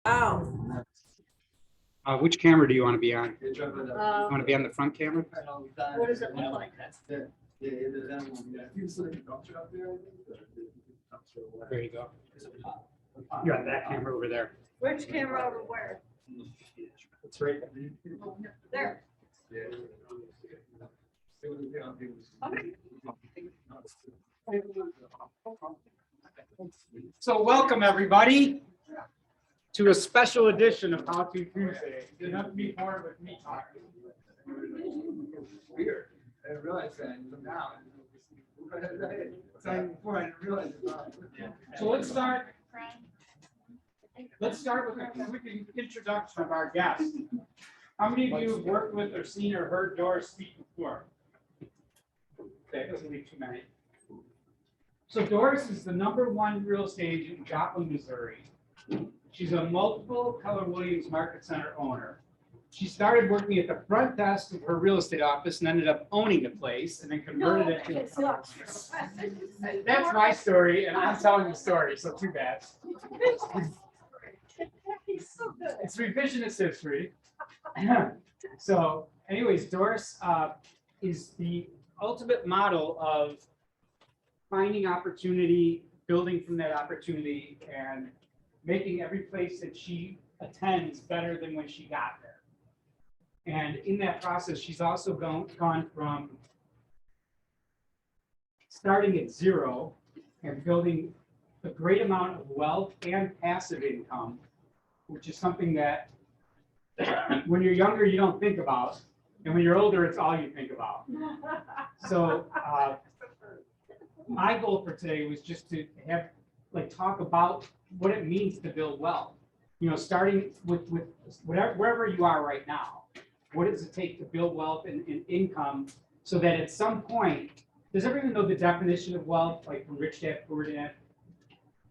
Wow. Which camera do you want to be on? You Um, want to be on the front camera? What does it look like? There you go. You're on that camera over there. Which camera over where? It's right There. So welcome everybody to a special edition of How to Tuesday. It doesn't be more with me talking. Weird. I didn't realize that until now. Before I didn't realize it. So let's start with a quick introduction of our guest. How many of you have worked with or seen or heard Doris speak before? That doesn't leave too many. So Doris is the #1 real estate agent in Joplin, Missouri. She's a multiple Keller Williams Market Center owner. She started working at the front desk of her real estate office and ended up owning the place and then converted it to a sucks. That's my story, and I'm telling the story, so too bad. He's so good. It's revisionist history. So, anyways, Doris is the ultimate model of finding opportunity, building from that opportunity, and making every place that she attends better than when she got there. And in that process, she's also gone from starting at zero and building a great amount of wealth and passive income, which is something that when you're younger, you don't think about. And when you're older, it's all you think about. So my goal for today was just to have, talk about what it means to build wealth. You know, starting with whatever, wherever you are right now. What does it take to build wealth and income so that at some point, does everyone know the definition of wealth, like from Rich Dad, Poor Dad?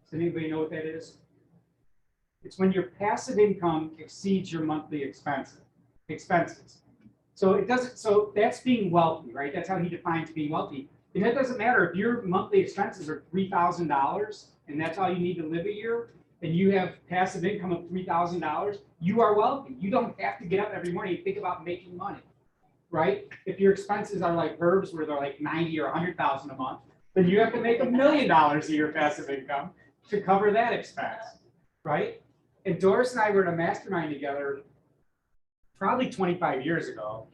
Does anybody know what that is? It's when your passive income exceeds your monthly expenses. So it doesn't. So that's being wealthy, right? That's how he defines being wealthy. And that doesn't matter if your monthly expenses are $3,000 and that's all you need to live a year, and you have passive income of $3,000. You are wealthy. You don't have to get up every morning and think about making money, right? If your expenses are like Herb's, where they're like 90 or 100,000 a month, then you have to make $1 million a year passive income to cover that expense, right? And Doris and I were in a mastermind together probably 25 years ago.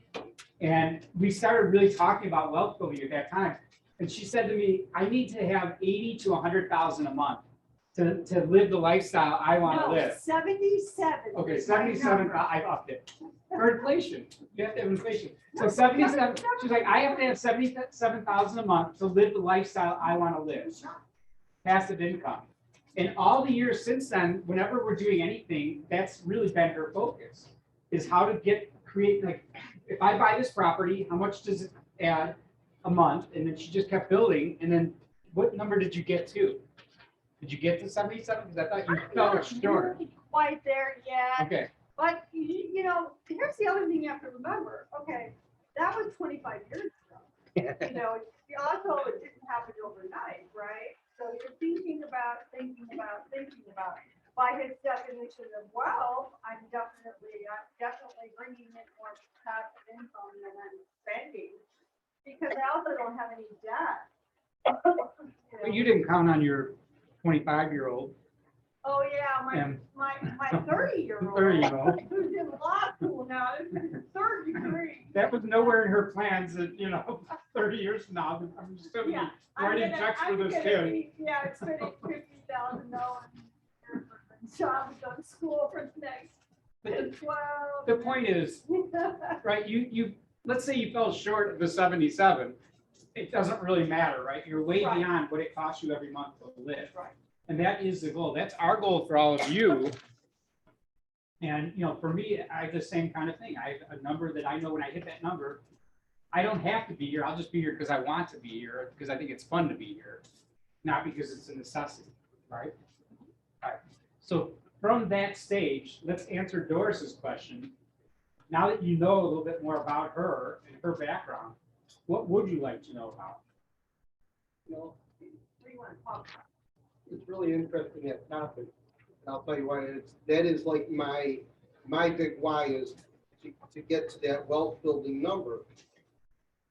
And we started really talking about wealth building at that time. And she said to me, I need to have 80 to 100,000 a month to live the lifestyle I want to live. 77. Okay, 77, I've upped it. For inflation, you have to have inflation. So 77, she's like, I have to have 77,000 a month to live the lifestyle I want to live. Passive income. And all the years since then, whenever we're doing anything, that's really been her focus, is how to create, like, if I buy this property, how much does it add a month? And then she just kept building. And then what number did you get to? Did you get to 77? Because I thought you fell short. Not quite there yet. Okay. But, you know, here's the other thing you have to remember. Okay, that was 25 years ago. You know, also it didn't happen overnight, right? So you're thinking about. By his definition of wealth, I'm definitely bringing in more passive income than I'm spending, because I also don't have any debt. But you didn't count on your 25-year-old. Oh yeah, my 30-year-old. 30-year-old. Who's in law school now, this is his third degree. That was nowhere in her plans that, 30 years from now, I'm just going to be writing checks for this kid. Yeah, it's spending $50,000 job, go to school for the next But 12. the point is, right, you let's say you fell short of the 77, it doesn't really matter, right? You're way Right. beyond what it costs you every month to live. Right. And that is the goal. That's our goal for all of you. And, for me, I have the same kind of thing. I have a number that I know when I hit that number, I don't have to be here. I'll just be here because I want to be here, because I think it's fun to be here, not because it's a necessity, right? All right. So from that stage, let's answer Doris's question. Now that you know a little bit more about her and her background, what would you like to know about? What do you want to talk about? It's really interesting topic. I'll tell you why. That is like my big why is to get to that wealth building number.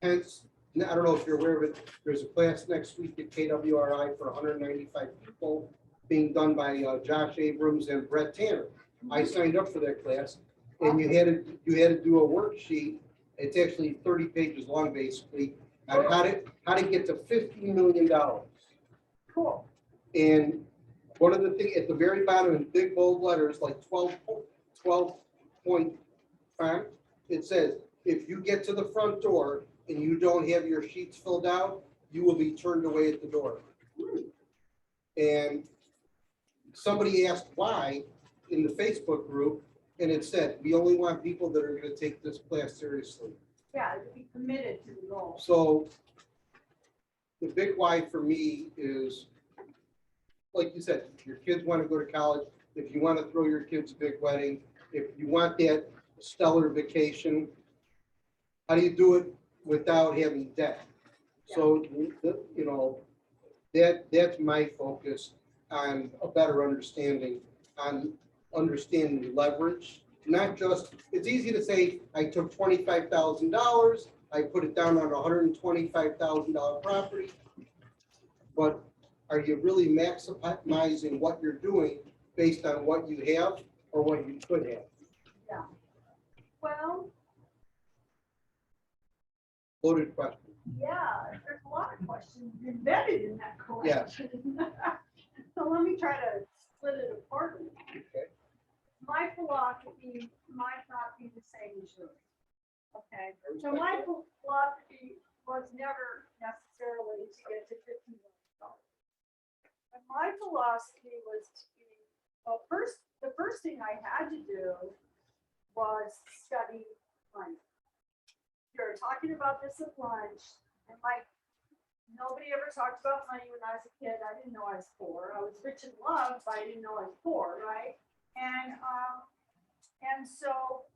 Hence, I don't know if you're aware of it, there's a class next week at KWRI for 195 people being done by Josh Abrams and Brett Tanner. I signed up for that class, and you had to do a worksheet. It's actually 30 pages long, basically, on how to get to $50 million. Cool. And one of the things at the very bottom in big bold letters, like 12 point font, it says, if you get to the front door and you don't have your sheets filled out, you will be turned away at the door. And somebody asked why in the Facebook group, and it said, we only want people that are going to take this class seriously. Yeah, to be committed to the goal. So the big why for me is, like you said, if your kids want to go to college, if you want to throw your kids a big wedding, if you want that stellar vacation, how do you do it without having debt? So, you know, that's my focus on a better understanding, on understanding leverage, not just, it's easy to say, I took $25,000, I put it down on a $125,000 property, but are you really maximizing what you're doing based on what you have or what you could have? Yeah. Well, Loaded question. yeah, there's a lot of questions embedded in that question. So let me try to split it apart. Okay. My philosophy might not be the same as yours. Okay, so my philosophy was never necessarily to get to $50 million. But my philosophy was to be, well, the first thing I had to do was study money. We were talking about this at lunch, and like, nobody ever talked about money when I was a kid. I didn't know I was poor. I was rich in love, but I didn't know I was poor, right? And so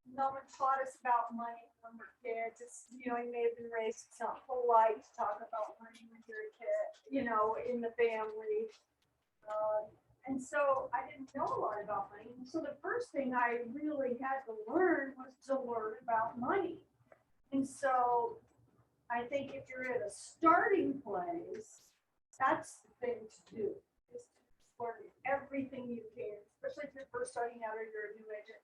no one taught us about money when we were kids. It's, you know, you may have been raised, it's not polite to talk about money when you're a kid, you know, in the family. And so I didn't know a lot about money. And so the first thing I really had to learn was to learn about money. And so I think if you're at a starting place, that's the thing to do, is to learn everything you can, especially if you're first starting out or you're a new agent.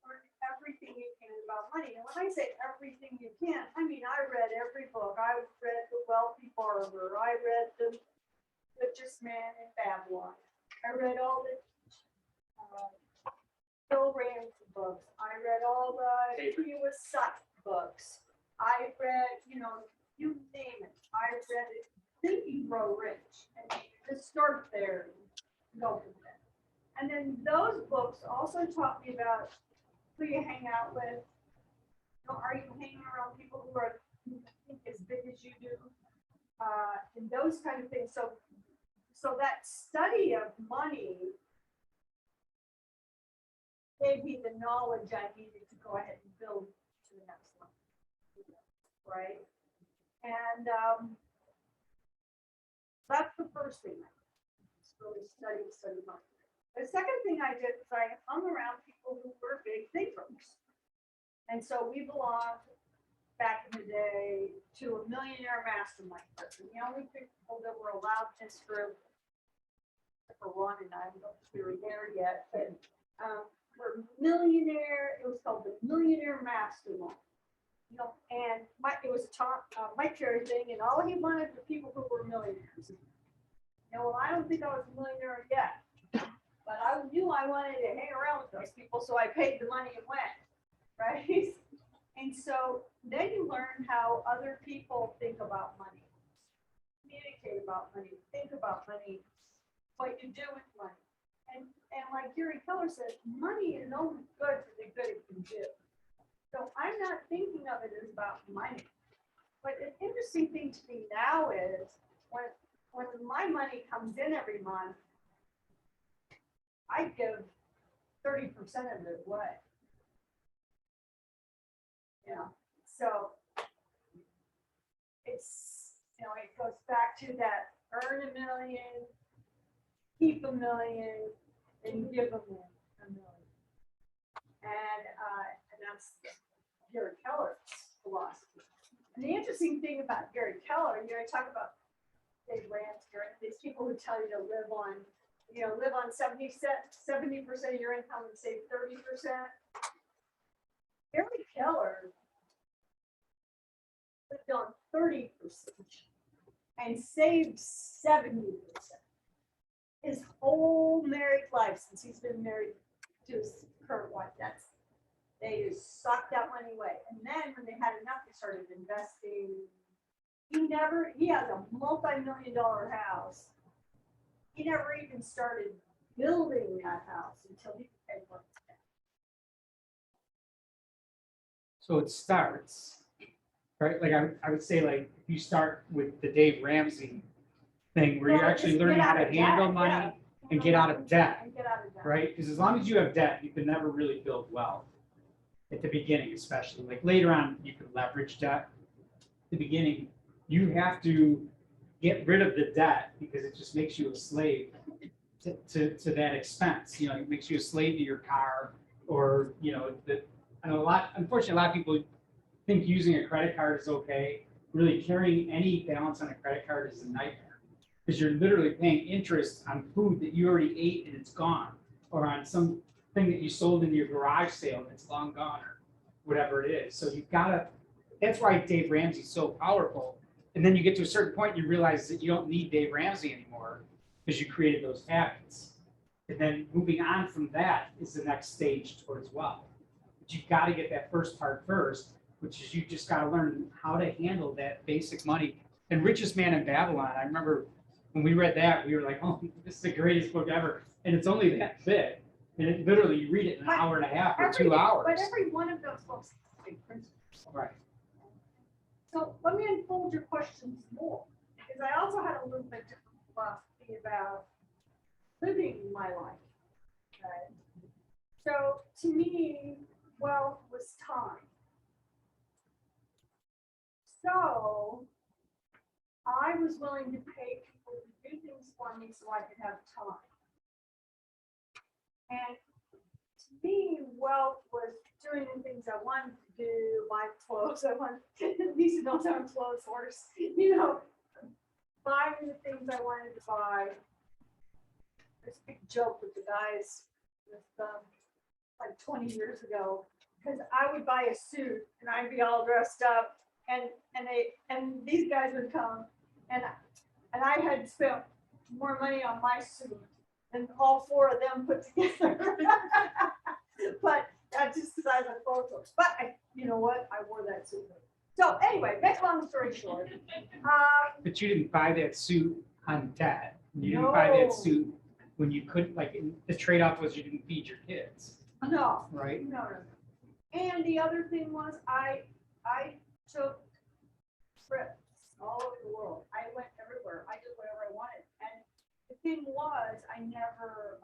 Learn everything you can about money. And when I say everything you can, I mean, I read every book. I read The Wealthy Barber. I read The Richest Man in Babylon. I read all the Bill Ramsey books. I read all the Lewis Sutton books. I read, you know, you name it. I read it. Think You Grow Rich. And just start there and go from there. And then those books also taught me about who you hang out with. You know, are you hanging around people who think as big as you do? And those kind of things. So that study of money gave me the knowledge I needed to go ahead and build to the next level. Right? And that's the first thing I did, just really study money. The second thing I did was I hung around people who were big thinkers. And so we belonged back in the day to a millionaire mastermind person. The only people that were allowed in this group, for Ron and I don't know if we were there yet, but were millionaire, it was called the Millionaire Mastermind. You know, and it was a Mike Cherry thing, and all he wanted were people who were millionaires. You know, well, I don't think I was a millionaire yet, but I knew I wanted to hang around with those people, so I paid the money and went, right? And so then you learn how other people think about money, communicate about money, think about money, what you do with money. And like Gary Keller said, money is only good for the good it can do. So I'm not thinking of it as about money. But an interesting thing to me now is when my money comes in every month, I give 30% of it away. You know, so it's, you know, it goes back to that earn $1 million, keep $1 million, and give them $1 million. And that's Gary Keller's philosophy. And the interesting thing about Gary Keller, I talk about Dave Ramsey, these people who tell you to live on 70% of your income and save 30%. Gary Keller lived on 30% and saved 70%. His whole married life, since he's been married to his current wife, they just sucked that money away. And then when they had enough, they started investing. He has a multi-million-dollar house. He never even started building that house until he paid for it. So it starts, right? Like I would say, like if you start with the Dave Ramsey thing, where you're actually learning how to handle money and get out of debt, right? Because as long as you have debt, you can never really build wealth. At the beginning, especially, like later on, you can leverage debt. At the beginning, you have to get rid of the debt because it just makes you a slave to that expense. It makes you a slave to your car, or I know unfortunately, a lot of people think using a credit card is okay. Really carrying any balance on a credit card is a nightmare because you're literally paying interest on food that you already ate and it's gone, or on some thing that you sold in your garage sale and it's long gone, or whatever it is. So you've got to, that's why Dave Ramsey's so powerful. And then you get to a certain point, you realize that you don't need Dave Ramsey anymore because you created those habits. And then moving on from that is the next stage towards wealth. But you've got to get that first part first, which is you just got to learn how to handle that basic money. And Richest Man in Babylon, I remember when we read that, we were like, oh, this is the greatest book ever. And it's only that thick. And it literally, you read it in an hour and a half or 2 hours. But every one of those books has big principles. Right. So let me unfold your questions more, because I also had a little bit different philosophy about living my life. Okay? So to me, wealth was time. So I was willing to pay people to do things for me so I could have time. And to me, wealth was doing the things I wanted to do, buy clothes I wanted, these don't sound clothes, horse, buying the things I wanted to buy. This big joke with the guys with like 20 years ago, because I would buy a suit and I'd be all dressed up, and these guys would come, and I had spent more money on my suit than all 4 of them put together. But that's just because I was a photo. But you know what? I wore that suit. So anyway, make long story short. But you didn't buy that suit on debt. You didn't buy that suit when you couldn't, like, the trade-off was you didn't feed your kids. No. Right? No. And the other thing was I took trips all over the world. I went everywhere. I did whatever I wanted. And the thing was, I never,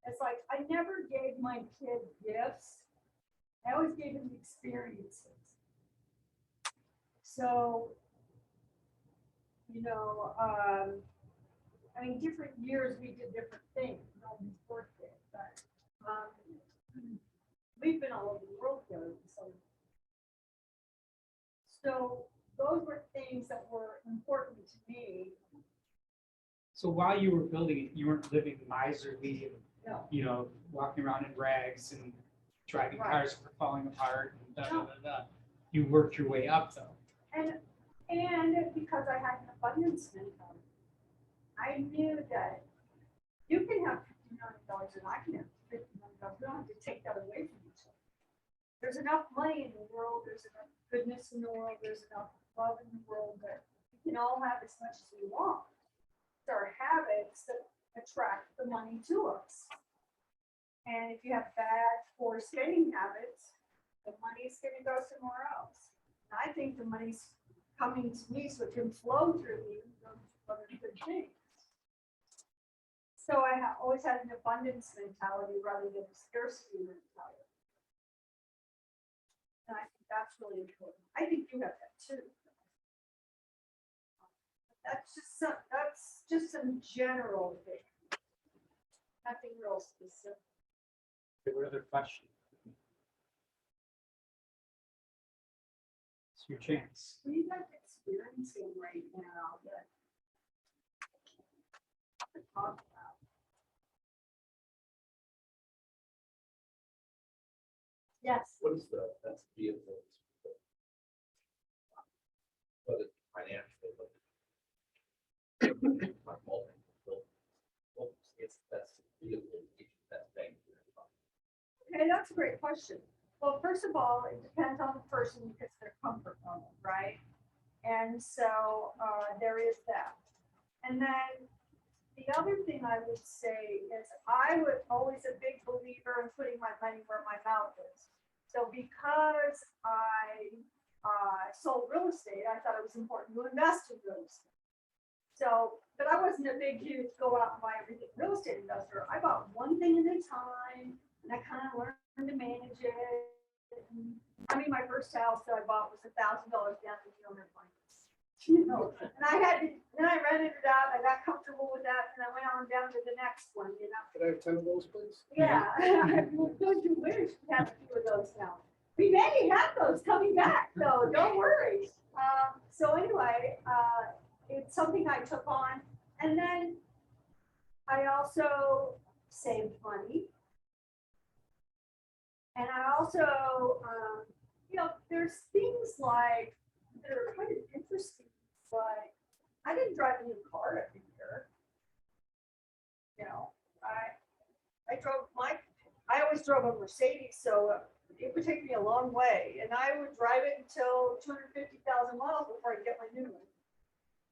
it's like I never gave my kid gifts. I always gave them experiences. So, I mean, different years we did different things. Nobody's birthday, but we've been all over the world together. So those were things that were important to me. So while you were building it, you weren't living miserly and, No. walking around in rags and driving Right. cars that were falling apart and da, da, da, da. You worked your way up though. And because I had an abundance mentality, I knew that you can have $50 million and I can have $50 million. We don't have to take that away from each other. There's enough money in the world. There's enough goodness in the world. There's enough love in the world that we can all have as much as we want. It's our habits that attract the money to us. And if you have bad, poor spending habits, the money's going to go somewhere else. And I think the money's coming to me so it can flow through me and go to other good things. So I always had an abundance mentality rather than a scarcity mentality. And I think that's really important. I think you have that too. That's just that's just some general things. Nothing real specific. What other questions? It's your chance. What are you guys experiencing right now that to talk about? Yes. What is the best vehicle? Whether it's financial, but like multiple, it's the best vehicle, it's the best thing. Okay, that's a great question. Well, first of all, it depends on the person because their comfort level, right? And so there is that. And then the other thing I would say is I was always a big believer in putting my money where my mouth is. So because I sold real estate, I thought it was important to invest in real estate. So, but I wasn't a big huge go out and buy everything real estate investor. I bought one thing at a time and I kind of learned to manage it. I mean, my first house that I bought was $1,000 down to the owner finance. You know, and I had to, then I rented it out. I got comfortable with that, and I went on down to the next one. You know. Could I have 10 of those, please? Yeah, don't you wish we had a few of those now? We may have those coming back, so don't worry. So anyway, it's something I took on, and then I also saved money. And I also, you know, there's things like that are kind of interesting. Like, I didn't drive a new car every year. You know, I always drove a Mercedes, so it would take me a long way, and I would drive it until 250,000 miles before I get my new one.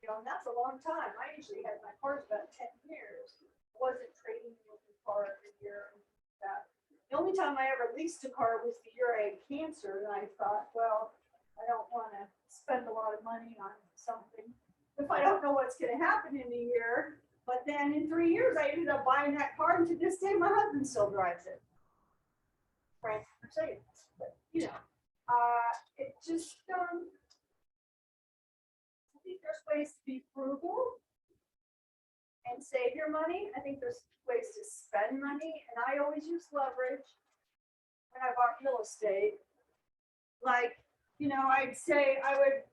You know, and that's a long time. I usually had my cars about 10 years. I wasn't trading a new car every year. The only time I ever leased a car was the year I had cancer, and I thought, well, I don't want to spend a lot of money on something if I don't know what's going to happen in a year. But then in 3 years, I ended up buying that car, and to this day, my husband still drives it. Frank Mercedes, but you know, it just I think there's ways to be frugal and save your money. I think there's ways to spend money, and I always use leverage when I bought real estate. Like, you know, I'd say I would,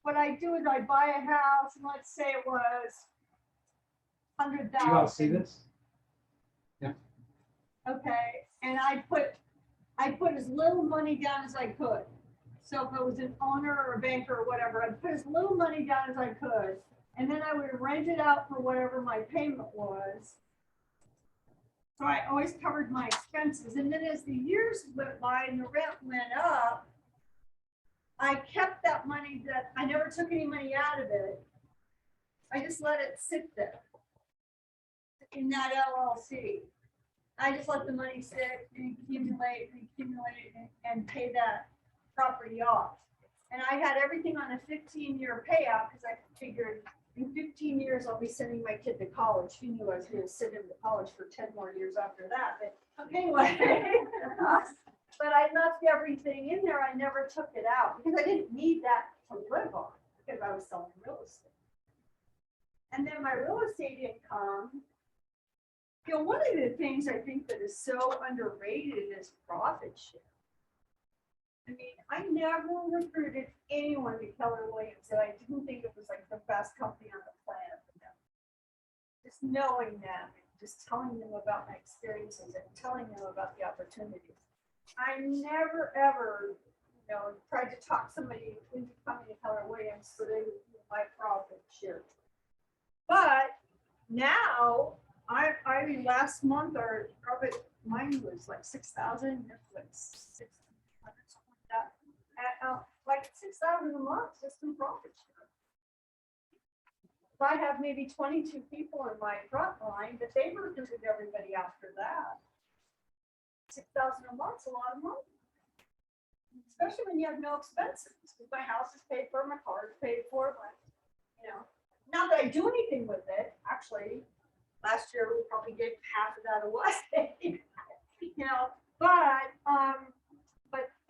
what I do is I buy a house, and let's say it was You all see 100,000. this? Okay, and I put as little money down as I could. So if I was an owner or a banker or whatever, I'd put as little money down as I could. And then I would rent it out for whatever my payment was. So I always covered my expenses. And then as the years went by and the rent went up, I kept that money that I never took any money out of it. I just let it sit there in that LLC. I just let the money sit and accumulate and pay that property off. And I had everything on a 15-year payout because I figured in 15 years I'll be sending my kid to college. Who knew I was going to send him to college for 10 more years after that? But anyway, but I left everything in there. I never took it out because I didn't need that to live on because I was selling real estate. And then my real estate income. You know, one of the things I think that is so underrated is profit share. I mean, I never recruited anyone to Keller Williams that I didn't think it was like the best company on the planet for them. Just knowing them, and just telling them about my experiences and telling them about the opportunities. I never ever, you know, tried to talk somebody into coming to Keller Williams so they would do my profit share. But now, I mean, last month our profit, mine was like 6,000, it was 600, something like that. Like 6,000 a month just in profit share. I have maybe 22 people in my front line, but they recruited everybody after that. 6,000 a month's a lot of money. Especially when you have no expenses. Because my house is paid for, my car is paid for, you know. Not that I do anything with it, actually. Last year, we probably gave half of that away, you know, but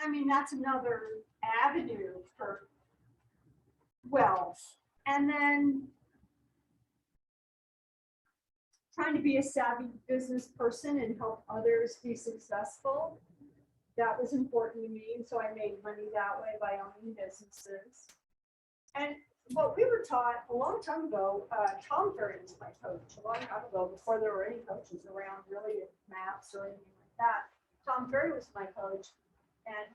I mean, that's another avenue for wealth. And then trying to be a savvy business person and help others be successful. That was important to me, and so I made money that way by owning businesses. And what we were taught a long time ago, Tom Ferry was my coach, a long time ago, before there were any coaches around really at maps or anything like that. Tom Ferry was my coach, and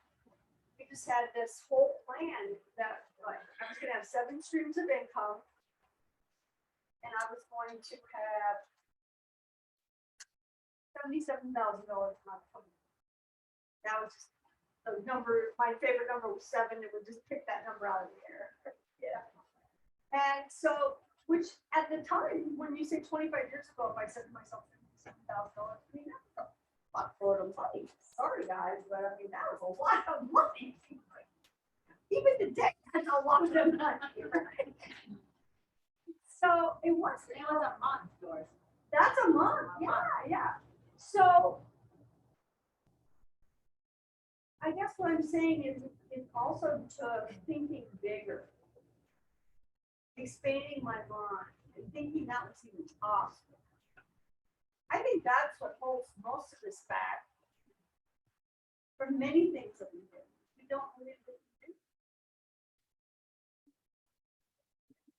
we just had this whole plan that like, I was gonna have 7 streams of income, and I was going to have $77,000 a month coming. That was just the number, my favorite number was 7, it would just pick that number out of the air. Yeah. And so, which at the time, when you say 25 years ago, if I said to myself $77,000, I mean, that's a lot for the money. Sorry, guys, but I mean, that was a lot of money. Even today, that's a lot of money, right? So it was a month, Doris. That's a month, yeah. So I guess what I'm saying is it also took thinking bigger, expanding my mind, and thinking that was even possible. I think that's what holds most of us back from many things that we do. We don't really do.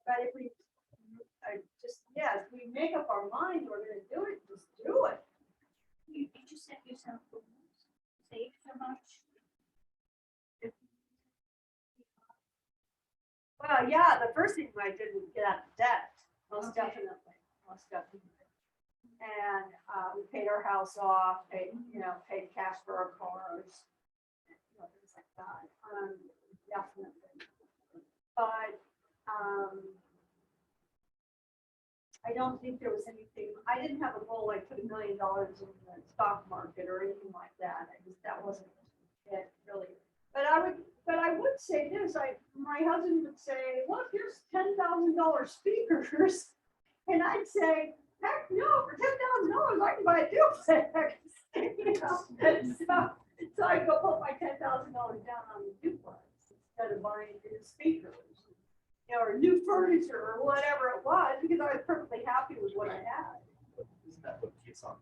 But if we, if we make up our mind we're going to do it, just do it. You just set yourself goals, save so much. Well, yeah, the first thing I did was get out of debt, most definitely. And we paid our house off, paid cash for our cars, things like that. Definitely. But I don't think there was anything, I didn't have a goal like put $1 million in the stock market or anything like that. That wasn't it really. But I would say this, my husband would say, look, here's $10,000 speakers. And I'd say, heck no, for $10,000, I can buy a duplex. So I go put my $10,000 down on the duplex instead of buying new speakers, or new furniture or whatever it was, because I was perfectly happy with what I had. But isn't that what gets on,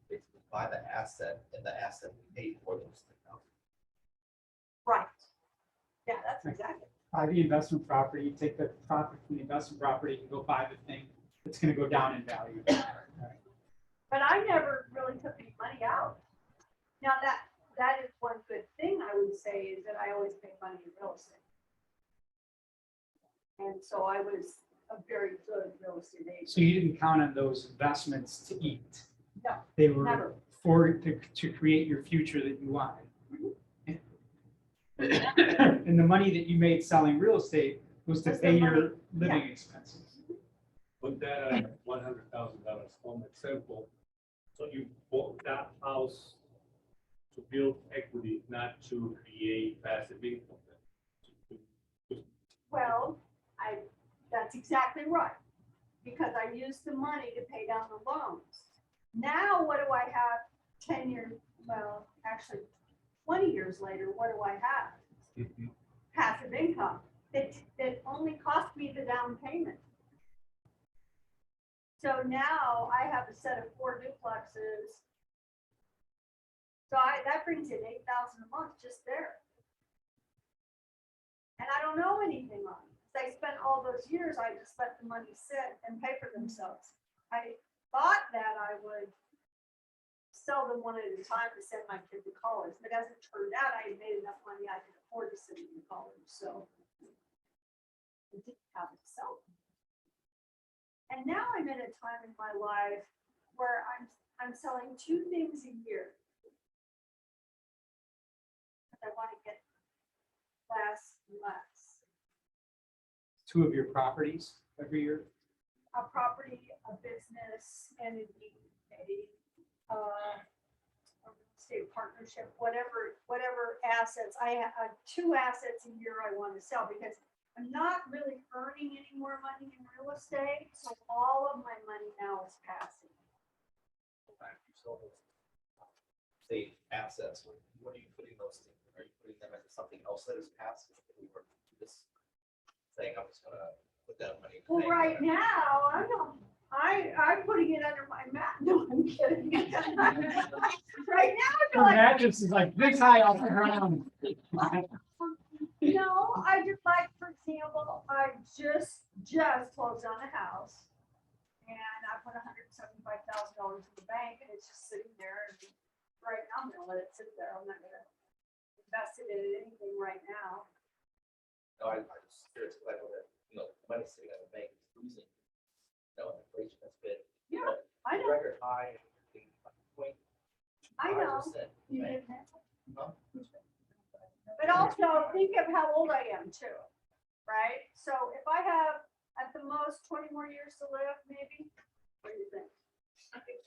basically buy the asset and the asset we pay for those things? Right. Yeah, that's exactly. Buy the investment property, you take the profit from the investment property, and go buy the thing that's gonna go down in value. But I never really took any money out. Now that is one good thing I would say is that I always made money in real estate. And so I was a very good real estate agent. So you didn't count on those investments to eat. No, They were never. to create your future that you wanted. And the money that you made selling real estate was to Was the pay your money, living expenses. Put that $100,000 home example. So you bought that house to build equity, not to create passive income. Well, that's exactly right. Because I used the money to pay down the loans. Now what do I have 10 years, well, actually 20 years later, what do I have? Passive income that only cost me the down payment. So now I have a set of 4 duplexes. So that brings in $8,000 a month just there. And I don't know anything on it. I spent all those years, I just let the money sit and pay for themselves. I thought that I would sell them one at a time to send my kid to college, but as it turned out, I had made enough money I could afford to send them to college, so I didn't have to sell them. And now I'm at a time in my life where I'm selling 2 things a year. I want to get less and less. 2 of your properties every year. A property, a business, and a real estate partnership, whatever assets. I have 2 assets a year I want to sell because I'm not really earning any more money in real estate. So all of my money now is passive. After you sell those, say, assets, what are you putting those things in? Are you putting them into something else that is passive? If we were just saying, I'm just gonna put put that money. in the Well, bank. right now, I'm putting it under my mat. No, I'm kidding. Right now, I feel Her like, mattress is like this high off the ground. no, I just like, for example, I just closed on a house. And I put $175,000 in the bank and it's just sitting there. And right now, I'm gonna let it sit there. I'm not gonna invest it in anything right now. No, I just curious, because I know that, you know, money sitting at the bank is losing. No, inflation has been. Yeah, I know. Record high, I think, 0.5%. I know. You Bank. didn't have to. Huh? But also think of how old I am too, right? So if I have at the most 20 more years to live, maybe, what do you think?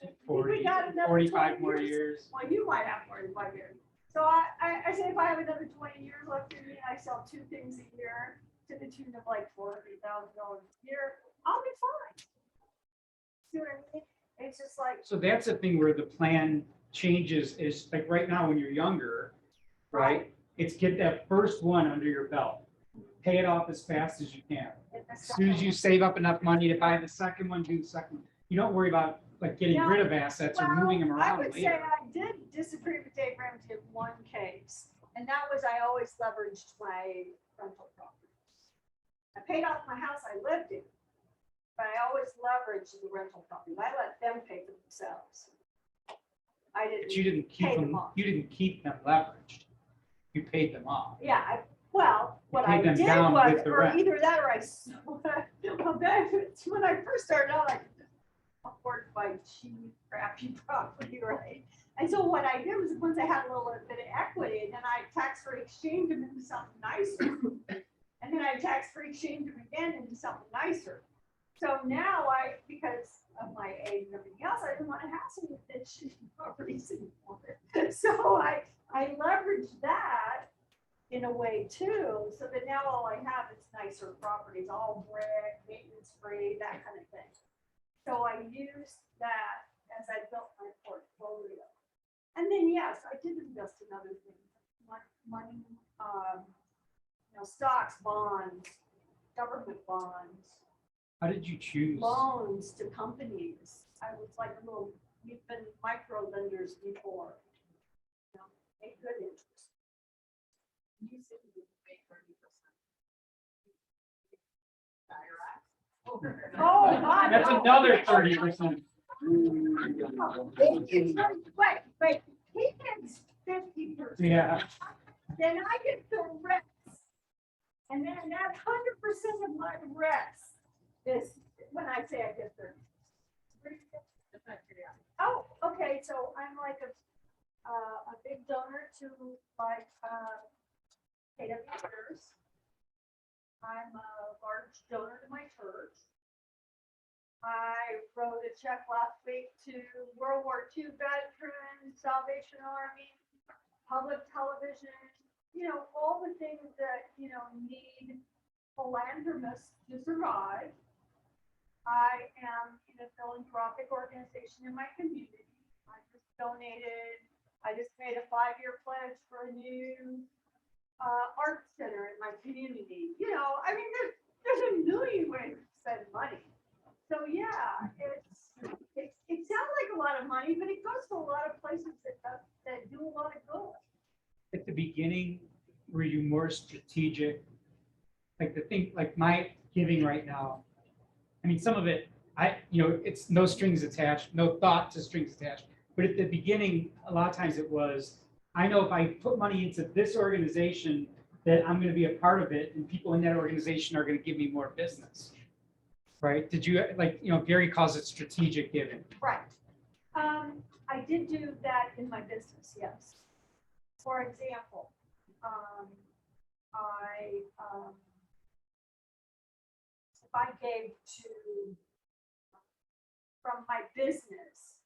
Think 40, we got another 45 20 more years. Well, you might have 45 years. So I say if I have another 20 years left in me, and I sell 2 things a year to the tune of like $400,000 a year, I'll be fine. See what I mean? It's just like, So that's the thing where the plan changes is like right now when you're younger, right? It's get that first one under your belt. Pay it off as fast as you can. As soon as you save up enough money to buy the second one, do the second one. You don't worry about like getting No. rid of assets or moving them Well, I around would say later. I did disagree with Dave Ramsey in one case, and that was I always leveraged my rental properties. I paid off my house I lived in, but I always leveraged the rental properties. I let them pay for themselves. I But you didn't. didn't keep Pay them them, off. you didn't keep them leveraged. You paid them off. Yeah, well, what I paid them did down was, with the or rent. either that or well, when I first started out, I could afford to buy cheap, crappy property, right? And so what I did was once I had a little bit of equity, and then I tax-free exchanged them into something nicer. And then I tax-free exchanged them again into something nicer. So now because of my age and everything else, I didn't want to hassle with that shitty properties anymore. So I leveraged that in a way too, so that now all I have is nicer properties, all brick, maintenance free, that kind of thing. So I used that as I built my portfolio. And then, yes, I did invest in other things, money, stocks, bonds, government bonds, How did you choose? loans to companies. I was like we've been micro lenders before. Make good interest. You said you would pay 30%. Oh, my That's God. another 30%. Wait, he gets 50%. Yeah. Then I get the rest. And then that 100% of my rest is when I say I get 30. Oh, okay, so I'm like a big donor to like KWers. I'm a large donor to my church. I wrote a check last week to World War II veterans, Salvation Army, public television, all the things that, need philanthropists to survive. I am in a philanthropic organization in my community. I just made a 5-year pledge for a new art center in my community. There's a million ways to spend money. So yeah, it sounds like a lot of money, but it goes to a lot of places that do a lot of good. At the beginning, were you more strategic? Like like my giving right now, I mean, some of it, it's no strings attached, no thought to strings attached. But at the beginning, a lot of times it was, I know if I put money into this organization, that I'm going to be a part of it and people in that organization are going to give me more business. Right? Did you, Gary calls it strategic giving. Right. I did do that in my business, yes. For example, if I gave from my business,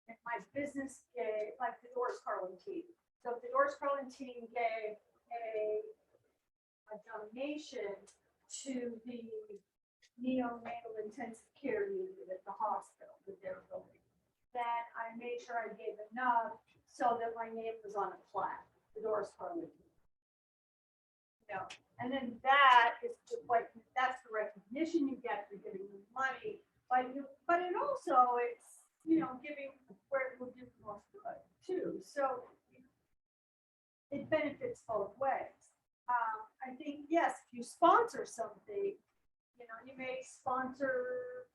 if my business gave, like the Doris Carlin team. So if the Doris Carlin team gave a donation to the neonatal intensive care unit at the hospital that they're building, then I made sure I gave enough so that my name was on a plaque, the Doris Carlin. And then that is that's the recognition recognition you get for giving them money, but it also, it's, giving where it will do the most good too. So it benefits both ways. I think, yes, if you sponsor something, you may sponsor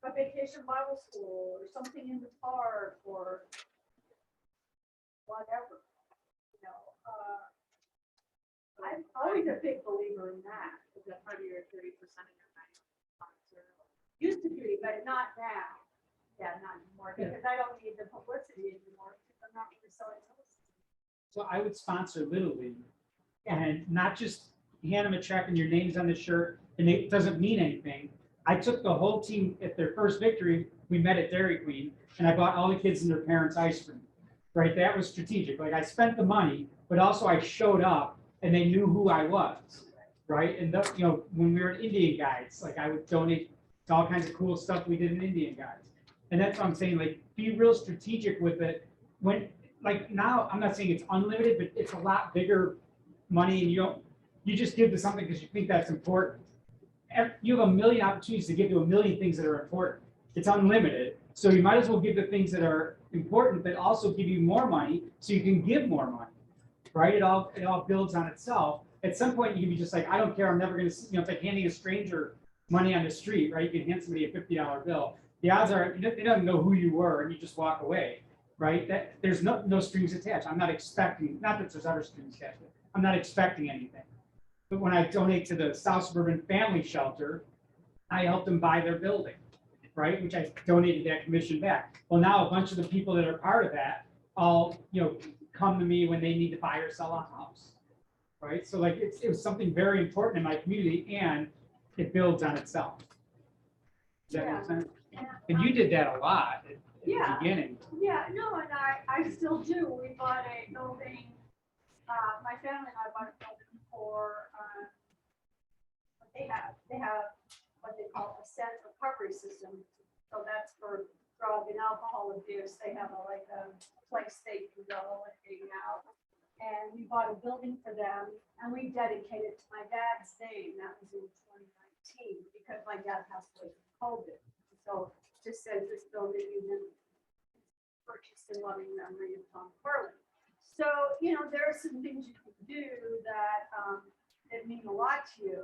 a vacation Bible school or something in the park or whatever, I'm always a big believer in that. Is that part of your 30% of your money sponsor? Used to be, but not now. Yeah, not anymore, because I don't need the publicity anymore, because I'm not really selling those. So I would sponsor Little League and not just hand them a check and your name's on the shirt and it doesn't mean anything. I took the whole team at their first victory. We met at Dairy Queen and I bought all the kids and their parents ice cream, right? That was strategic. Like I spent the money, but also I showed up and they knew who I was, right? And when we were in Indian Guides, like I would donate to all kinds of cool stuff we did in Indian Guides. And that's what I'm saying, like be real strategic with it. When like now, I'm not saying it's unlimited, but it's a lot bigger money and you just give to something because you think that's important. You have a million opportunities to give to a million things that are important. It's unlimited. So you might as well give the things that are important, but also give you more money so you can give more money, right? It all builds on itself. At some point, you can be just like, I don't care. I'm never going to, it's like handing a stranger money on the street, right? You can hand somebody a $50 bill. The odds are they don't know who you were and you just walk away, right? That there's no strings attached. I'm not expecting, not that there's other strings attached, but I'm not expecting anything. But when I donate to the South Suburban Family Shelter, I help them buy their building, right? Which I donated that commission back. Well, now a bunch of the people that are part of that all, come to me when they need to buy or sell a house, right? So like it was something very important in my community and it builds on itself. Does that make sense? Yeah. And you did that a lot at Yeah. the beginning. Yeah, no, and I still do. We bought a building, my family and I bought a building for, they have what they call a set recovery system. So that's for drug and alcohol abuse. They have a place they can go and hang out. And we bought a building for them and we dedicated it to my dad's name. That was in 2019 because my dad passed away from COVID. So just says this building is purchased in loving memory of Tom Carlin. So, there are some things you can do that that mean a lot to you.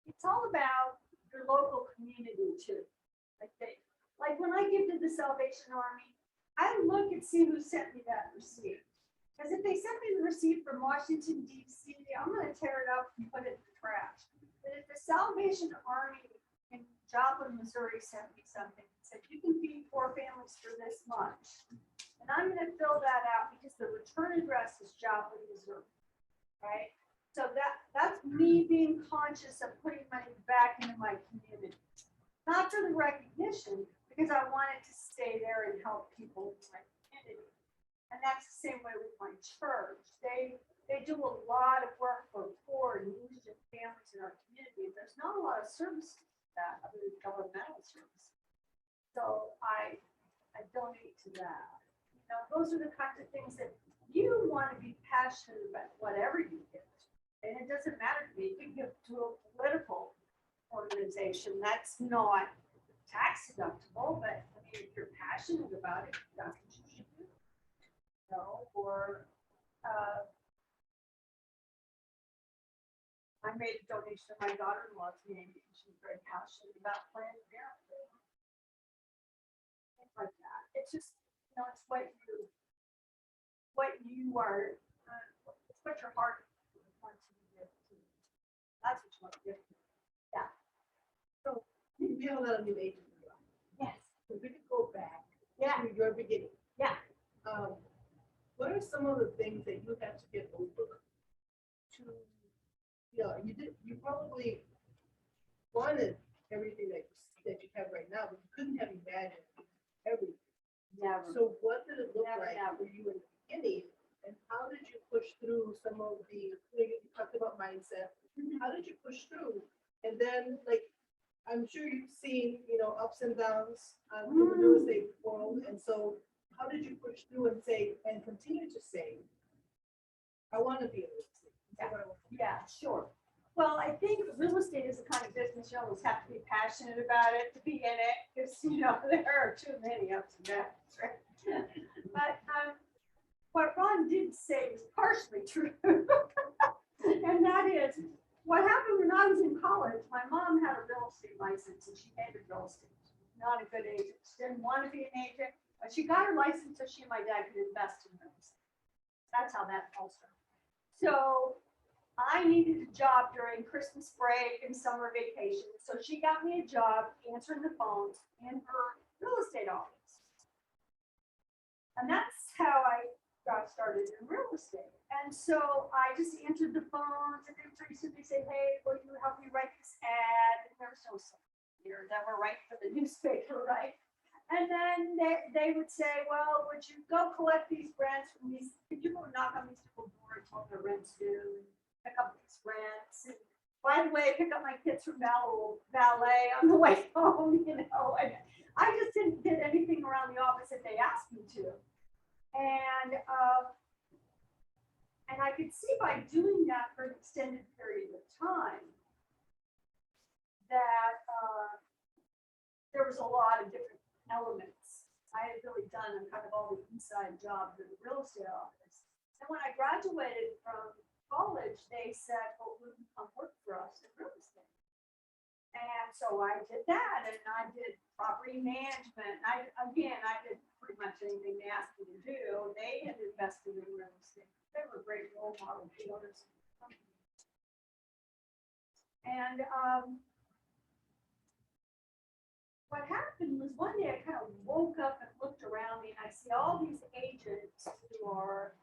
It's all about your local community too. Like when I give to the Salvation Army, I look and see who sent me that receipt. Because if they sent me the receipt from Washington, D.C., I'm going to tear it up and put it in the trash. But if the Salvation Army in Joplin, Missouri sent me something and said, you can feed 4 families for this much. And I'm going to fill that out because the return address is Joplin, Missouri, right? So that's me being conscious of putting money back into my community. Not for the recognition, because I want it to stay there and help people in my community. And that's the same way with my church. They do a lot of work for poor and needy families in our community. There's not a lot of services to that other than governmental services. So I donate to that. Those are the kinds of things that you want to be passionate about, whatever you give. And it doesn't matter to me. You can give to a political organization. That's not tax deductible, but if you're passionate about it, that's what you should do. Or I made a donation to my daughter-in-law's name because she's very passionate about Planned Parenthood. Things like that. It's just, it's what you are, it's what your heart wants you to give to. That's what you want to give to. Yeah. So we have a lot of new agents. Yes. So we could go back Yeah. to your beginning. Yeah. What are some of the things that you have to get over to, you probably wanted everything that you have right now, but you couldn't have imagined everything. Never. So what did it look Never, like never. for you in the beginning? And how did you push through some of the, you talked about mindset. How did you push through? And then, I'm sure you've seen, ups and downs in the real estate world. And so how did you push through and say, and continue to say, I want to be in real estate. That's what I want. Yeah, sure. Well, I think real estate is the kind of business you always have to be passionate about it to be in it, because, there are too many ups and downs, right? But what Ron did say was partially true. And that is, what happened when I was in college, my mom had a real estate license and she hated real estate. She was not a good agent. She didn't want to be an agent, but she got her license so she and my dad could invest in real estate. That's how that all started. So I needed a job during Christmas break and summer vacation. So she got me a job answering the phones in her real estate office. And that's how I got started in real estate. And so I just answered the phones and then pretty soon they say, hey, will you help me write this ad? And there was no here that were writing for the newspaper, right? And then they would say, well, would you go collect these rents from these, could you go knock on these people's doors, tell them their rent's due, and pick up these rents? And by the way, pick up my kids from ballet on the way home, And I just did anything around the office that they asked me to. And I could see by doing that for an extended period of time that there was a lot of different elements. I had really done kind of all the inside jobs in the real estate office. And when I graduated from college, they said, well, will you come work for us in real estate? And so I did that, and I did property management. I did pretty much anything they asked me to do. They had invested in real estate. They were great role models. And what happened was one day I kind of woke up and looked around me, and I see all these agents who are,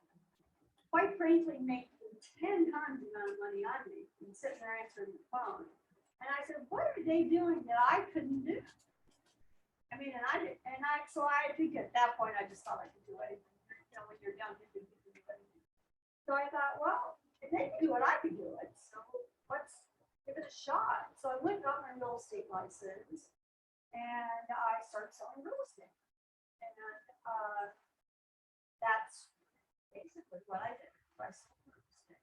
quite frankly, making 10 times the amount of money I'm making, sitting there answering the phone. And I said, what are they doing that I couldn't do? So I think at that point, I just thought I could do anything. When you're young, you can do anything. So I thought, well, if they can do it, I can do it. So let's give it a shot. So I went and got my real estate license, and I started selling real estate. And that's basically what I did. I sold real estate.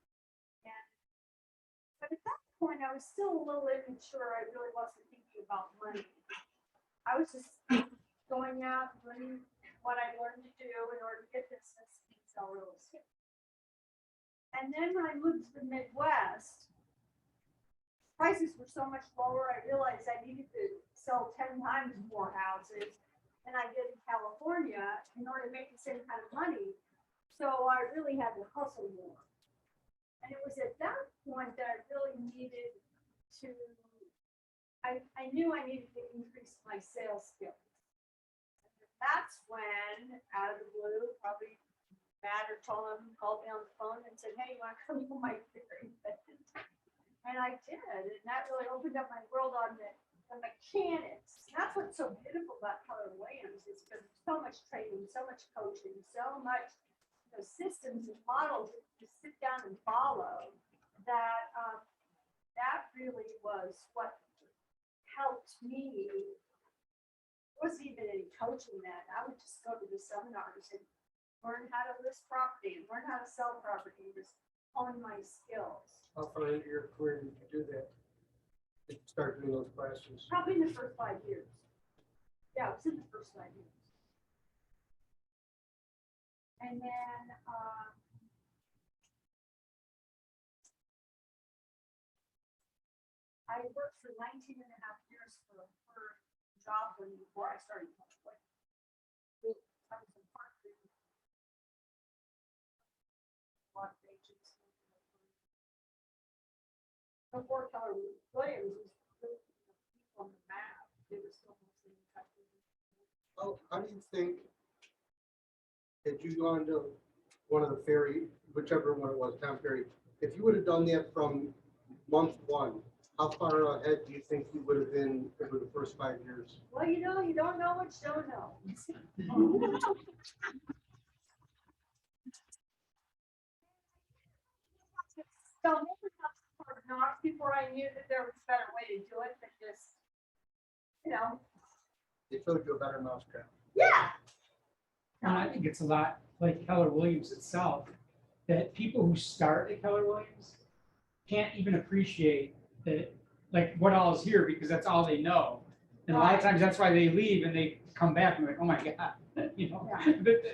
But at that point, I was still a little immature. I really wasn't thinking about money. I was just going out, doing what I learned to do in order to get business and sell real estate. And then when I moved to the Midwest, prices were so much lower, I realized I needed to sell 10 times more houses than I did in California in order to make the same kind of money. So I really had to hustle more. And it was at that point that I really needed to, I knew I needed to increase my sales skills. And that's when, out of the blue, probably Matt or Tom called me on the phone and said, hey, you want to come to my theory event? And I did, and that really opened up my world on the mechanics. And that's what's so beautiful about Keller Williams is because there's so much training, so much coaching, so much systems and models that you sit down and follow. That that really was what helped me. There wasn't even any coaching then. I would just go to the seminars and learn how to list property and learn how to sell property, just hone my skills. How far into your career did you do that? Did you start doing those classes? Probably in the first 5 years. Yeah, it was in the first 5 years. And then I worked for 19 and a half years for a job before I started public. I was in part of a lot of agents. Before Keller Williams was really on the map, they were still mostly in touch with me. How do you think, had you gone to one of the ferry, whichever one it was, Tom Ferry, if you would have done that from month one, how far ahead do you think you would have been over the first 5 years? Well, you don't know what you don't know. So maybe not hard knocks before I knew that there was a better way to do it than just, They showed you a better mousetrap. yeah. And I think it's a lot like Keller Williams itself. that people who start at Keller Williams can't even appreciate that, like what all is here, because that's all they know. And a lot of times that's why they leave and they come back and like, oh my God, you know,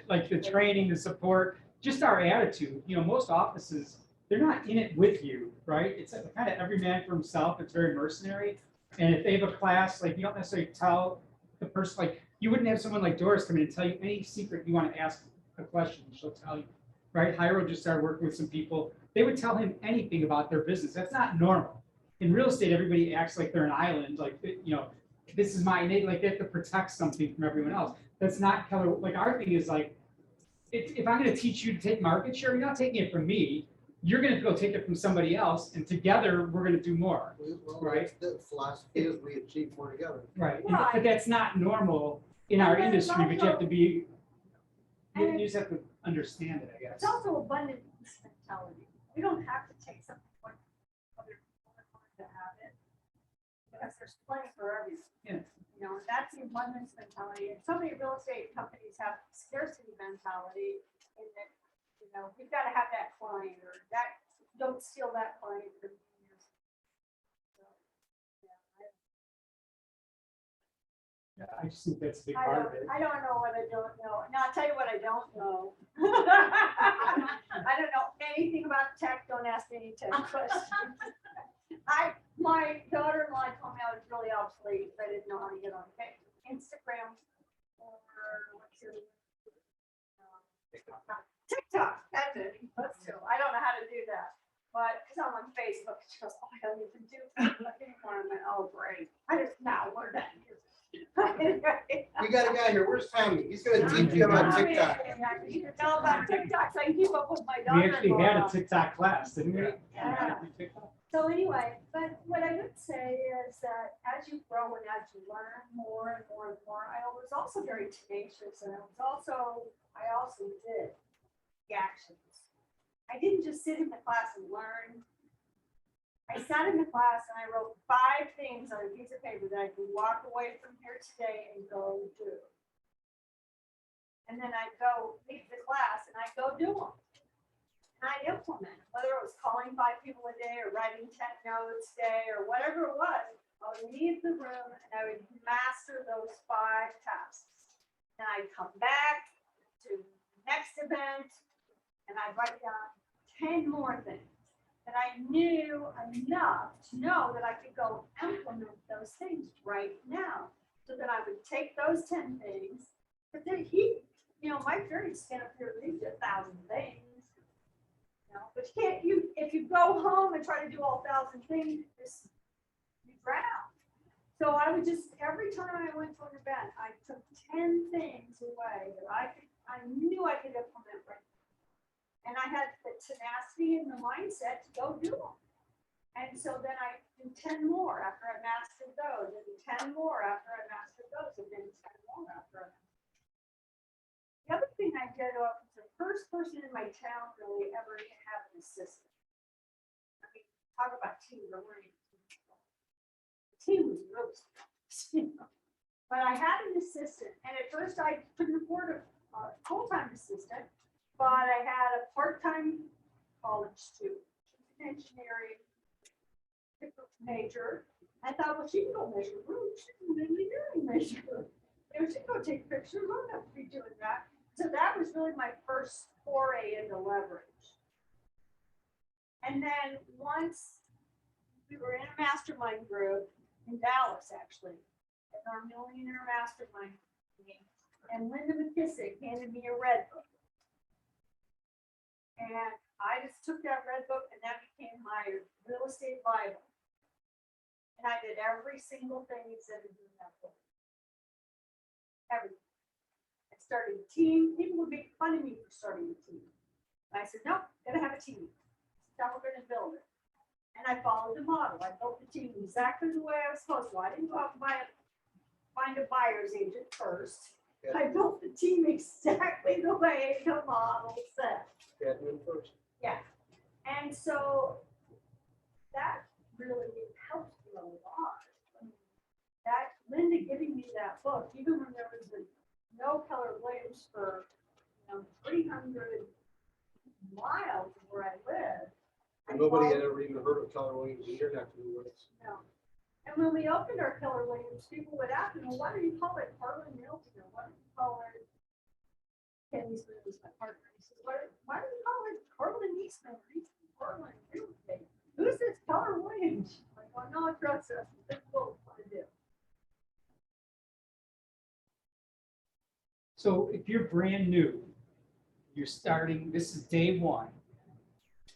like the training, the support, just our attitude, you know, most offices, they're not in it with you, right? It's like kind of every man for himself. It's very mercenary. And if they have a class, like you don't necessarily tell the person, like you wouldn't have someone like Doris come in and tell you any secret you want to ask a question, she'll tell you, right? Hyro just started working with some people. They would tell him anything about their business. That's not normal. In real estate, everybody acts like they're an island, like, you know, this is my name, like they have to protect something from everyone else. That's not Keller. Like our thing is like, if I'm going to teach you to take market share, you're not taking it from me. You're going to go take it from somebody else, and together we're going to do more. Well, Right. The philosophy is we achieve more together. Right. Right. But that's not normal in our And then it's industry, but you have to also- be, you and just have to understand it, I guess. It's also abundance mentality. We don't have to take something when other people are going to have it. Because there's plenty for everyone. Yeah. You know, and that's the abundance mentality. And so many real estate companies have scarcity mentality in that, you know, we've got to have that client or that, don't steal that client from me. So, yeah, Yeah, I just think that's a big I part don't, of it. I don't know what I don't know. No, I'll tell you what I don't know. I don't know anything about tech. Don't ask me any tech questions. My daughter-in-law told me I was really obsolete. I didn't know how to get on Instagram or what's your TikTok. That's it. Let's do. I don't know how to do that, but because I'm on Facebook, she goes, "Oh, I don't even do Facebook anymore." I'm like, "Oh, great! I just now learned that." We got a guy here. Where's Tommy? He's gonna teach you about TikTok. You can tell about TikTok, so I can keep up with my We actually had a daughter-in-law. TikTok class, didn't we? Yeah. So anyway, but what I would say is that as you grow and as you learn more and more and more, I was also very tenacious, and I also did the actions. I didn't just sit in the class and learn. I sat in the class and I wrote 5 things on a piece of paper that I could walk away from here today and go do. And then I'd go leave the class and I'd go do them. And I'd implement, whether it was calling 5 people a day or writing 10 notes a day or whatever it was. I would leave the room and I would master those 5 tasks. And I'd come back to the next event and I'd write down 10 more things that I knew enough to know that I could go implement those things right now. So that I would take those 10 things, but then Mike Ferry stand up here and read 1,000 things. You know, but if you go home and try to do all 1,000 things, you drown. So I would just, every time I went to an event, I took 10 things away that I knew I could implement right. And I had the tenacity and the mindset to go do them. And so then I do 10 more after I mastered those, and 10 more after I mastered those, and then 10 more after I mastered. The other thing I did was the first person in my town really ever to have an assistant. I mean, talk about team, there weren't any teams. The team was really small. But I had an assistant, and at first I couldn't afford a full-time assistant. But I had a part-time college student, engineering major. I thought, well, she can go measure rooms, she can engineering measure. You know, she can go take pictures, I don't have to be doing that. So that was really my first foray into leverage. And then once we were in a mastermind group in Dallas, actually, at our millionaire mastermind meeting, and Linda McKissick handed me a red book. And I just took that red book and that became my real estate Bible. And I did every single thing he said to do in that book. Everything. I started a team. People would make fun of me for starting a team. And I said, nope, gotta have a team. That's how we're gonna build it. And I followed the model. I built the team exactly the way I was supposed to. I didn't go out and find a buyer's agent first. Yeah. I built the team exactly the way the model said. Admin first. Yeah, and so that really helped me a lot. That Linda giving me that book, even when there was no Keller Williams for 300 miles Nobody called- had ever even heard of Keller Williams, and you're not new with us. No. And when we opened our Keller Williams, people would ask, you know, why do you call it Carlin Realty? Or why do you call it Ken Eastman was my partner? He says, why do you call it Carlin Eastman? Or Eastman Carlin Real Estate? Who's this Keller Williams? I'm like, well, no, trust us. It's what we want to do. So if you're brand new, you're starting, this is day one.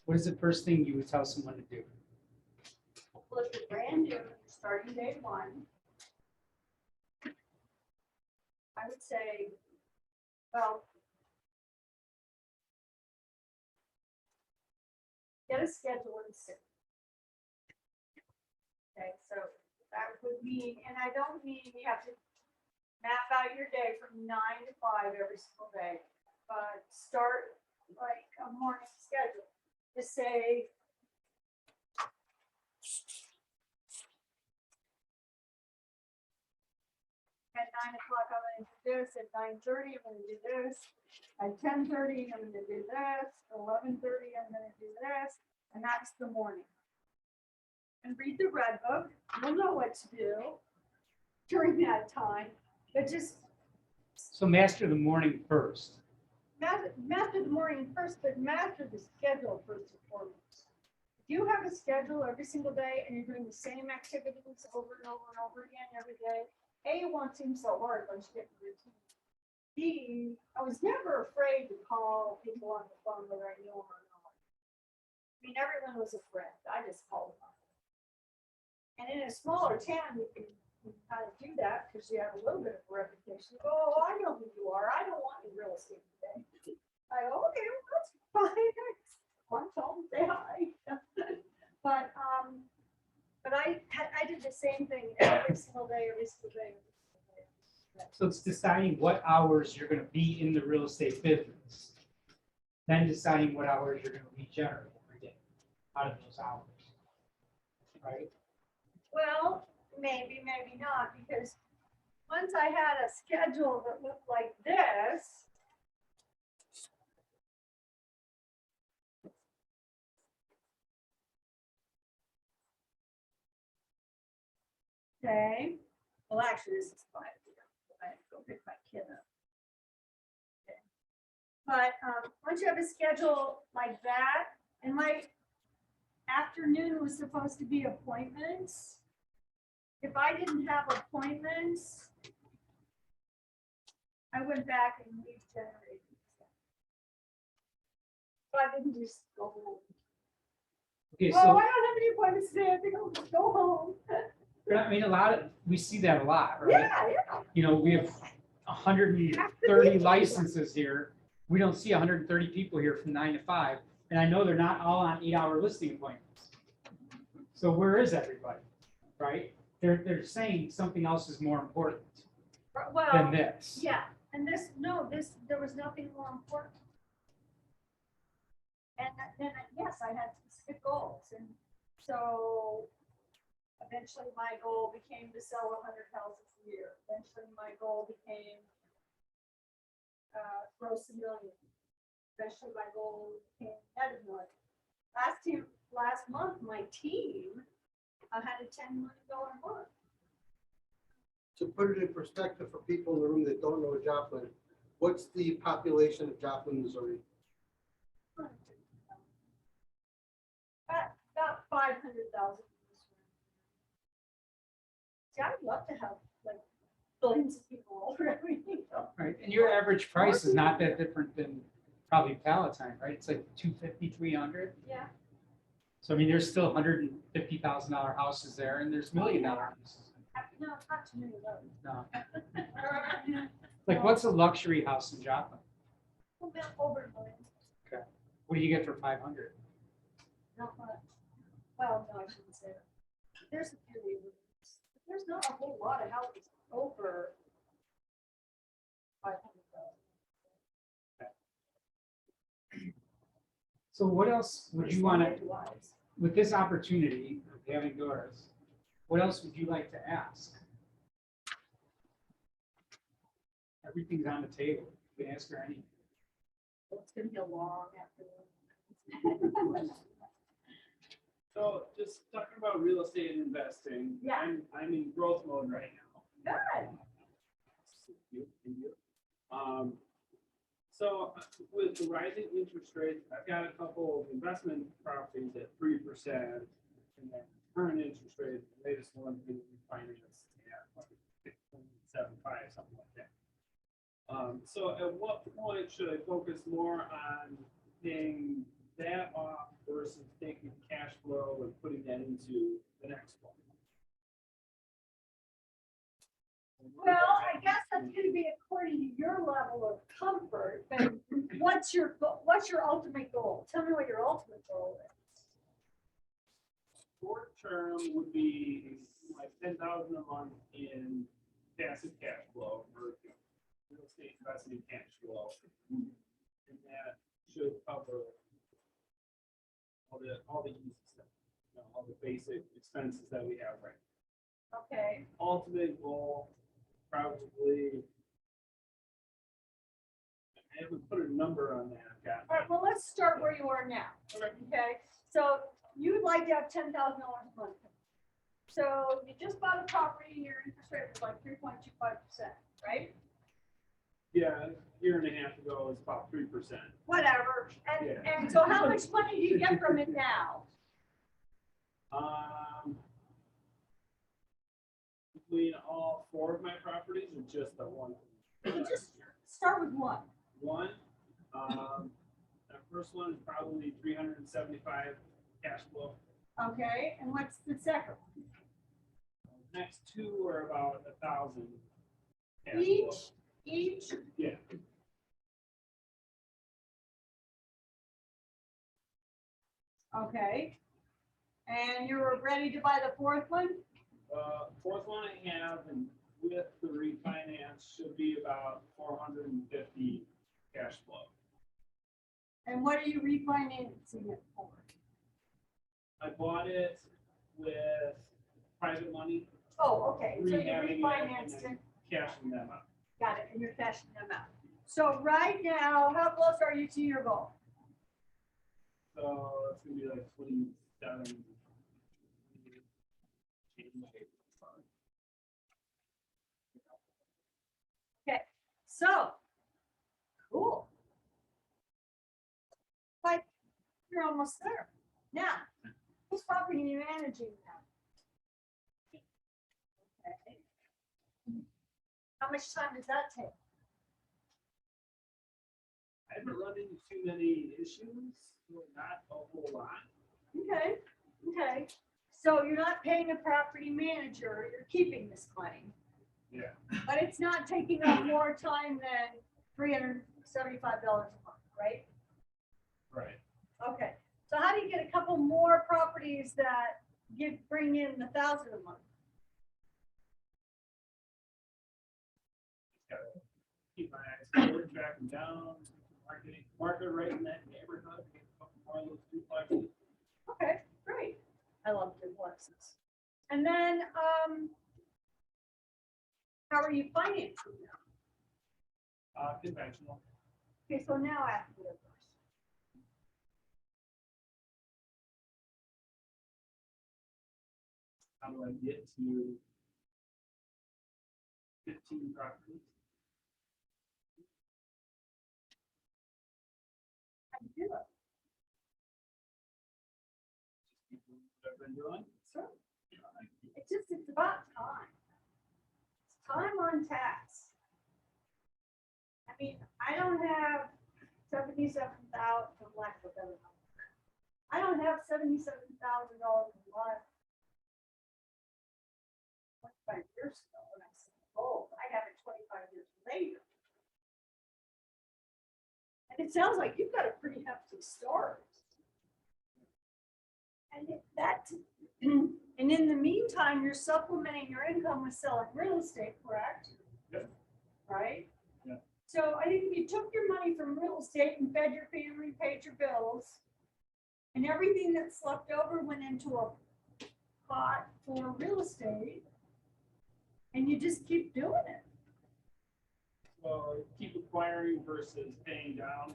What is the first thing you would tell someone to do? Well, if you're brand new, you're starting day one, I would say, well, get a schedule and sit. Okay, so that would mean, and I don't mean you have to map out your day from 9 to 5 every single day, but start like a morning schedule. Just say, at 9 o'clock, I'm gonna do this, at 9:30, I'm gonna do this, at 10:30, I'm gonna do this, 11:30, I'm gonna do this, and that's the morning. And read the red book, you'll know what to do during that time, but just So master the morning first. master the morning first, but master the schedule first and foremost. If you have a schedule every single day and you're doing the same activities over and over and over again every day, A, it won't seem so hard once you get the routine. B, I was never afraid to call people on the phone whether I knew them or not. I mean, everyone was a friend. I just called them. And in a smaller town, you can kind of do that because you have a little bit of a reputation. Oh, I know who you are. I don't want any real estate today. I go, okay, well, that's fine. One call and say hi. But I did the same thing every single day, every single day. So it's deciding what hours you're gonna be in the real estate business. Then deciding what hours you're gonna be generating every day out of those hours. Right? Well, maybe, maybe not, because once I had a schedule that looked like this. Okay, well, actually, this is fine. I have to go pick my kid up. Okay. But once you have a schedule like that, and my afternoon was supposed to be appointments. If I didn't have appointments, I went back and regenerated. So I didn't just go home. Okay, Oh, I so don't have any appointments today. I think I'll just go home. I mean, we see that a lot, right? Yeah, yeah. You know, we have 130 licenses here. We don't see 130 people here from 9 to 5. And I know they're not all on 8-hour listing appointments. So where is everybody, right? They're saying something else is more important than Well, this. yeah, and there was nothing more important. And then, yes, I had specific goals, and so eventually my goal became to sell 100 houses a year. Eventually my goal became gross $1 million. Eventually my goal became net $1 million. Last month, my team had a $10 million month. To put it in perspective for people in the room that don't know Joplin, what's the population of Joplin, Missouri? About 500,000. See, I'd love to have like billions of people all over everything. Right, and your average price is not that different than probably Palatine, right? It's like 250, 300. Yeah. So I mean, there's still $150,000 houses there, and there's $1 million houses. No, it's not too many of those. No. Like, what's a luxury house in Joplin? Over $1 million. What do you get for 500? Not much. Well, no, I shouldn't say that. There's a few neighborhoods. There's not a whole lot of houses over 500,000. So what else would you want to, Wise. with this opportunity of having Doris, what else would you like to ask? Everything's on the table. You can ask her anything. It's gonna be a long afternoon. just talking about real estate and investing. Yeah. I'm in growth mode right now. Good. Thank you. So with the rising interest rates, I've got a couple of investment properties at 3%. And then current interest rate, the latest one being refinanced at like 6.75, something like that. So at what point should I focus more on paying that off versus taking cash flow and putting that into the next one? Well, I guess that's gonna be according to your level of comfort, but what's your ultimate goal? Tell me what your ultimate goal is. Short term would be like 10,000 a month in passive cash flow or real estate investing cash flow. And that should cover all the easy stuff, all the basic expenses that we have right now. Okay, Ultimate goal, probably, I haven't put a number on that, all right, well, let's start where you are now, Okay. okay? So you'd like to have $10,000 a month. So you just bought a property and your interest rate was like 3.25%, right? Yeah, a year and a half ago, it was about 3%. Whatever, Yeah. and so how much money do you get from it now? Between all 4 of my properties or just the one? You just start with one. One, the first one is probably 375 cash flow. Okay, and what's the second one? Next 2 are about 1,000. cash Each? flow. Yeah. Okay. And you were ready to buy the fourth one? Fourth one I have, and with the refinance, should be about 450 cash flow. And what are you refinancing it for? I bought it with private money, Oh, okay, so you rehabbing it and refinanced then it, cashing them out. got it, and you're cashing them out. So right now, how close are you to your goal? So it's gonna be like 27. Okay, so, cool. But you're almost there. Now, whose property are you managing now? Okay. How much time does that take? I haven't run into too many issues, not a whole lot. Okay, okay. So you're not paying a property manager, you're keeping this money. Yeah. But it's not taking up more time than $375 a month, right? Right. Okay, so how do you get a couple more properties that bring in 1,000 a month? Just gotta keep my eyes forward, track them down, market right in that neighborhood, get a couple more of those duplexes. Okay, great. I love duplexes. And then, how are you financing them? Conventional. Okay, so now ask me the first. How do I get to 15 properties? How do you do it? Just keep doing what I've been doing. Sure. It's about time. It's time on tax. I mean, I don't have 77,000 from lack of a better number. I don't have $77,000 in life. 25 years ago when I said, oh, I have it 25 years later. And it sounds like you've got a pretty hefty story. And and in the meantime, you're supplementing your income with selling real estate, correct? Yep. Right? Yeah. So I think if you took your money from real estate and fed your family, paid your bills, and everything that's left over went into a pot for real estate, and you just keep doing it. Well, keep acquiring versus paying down.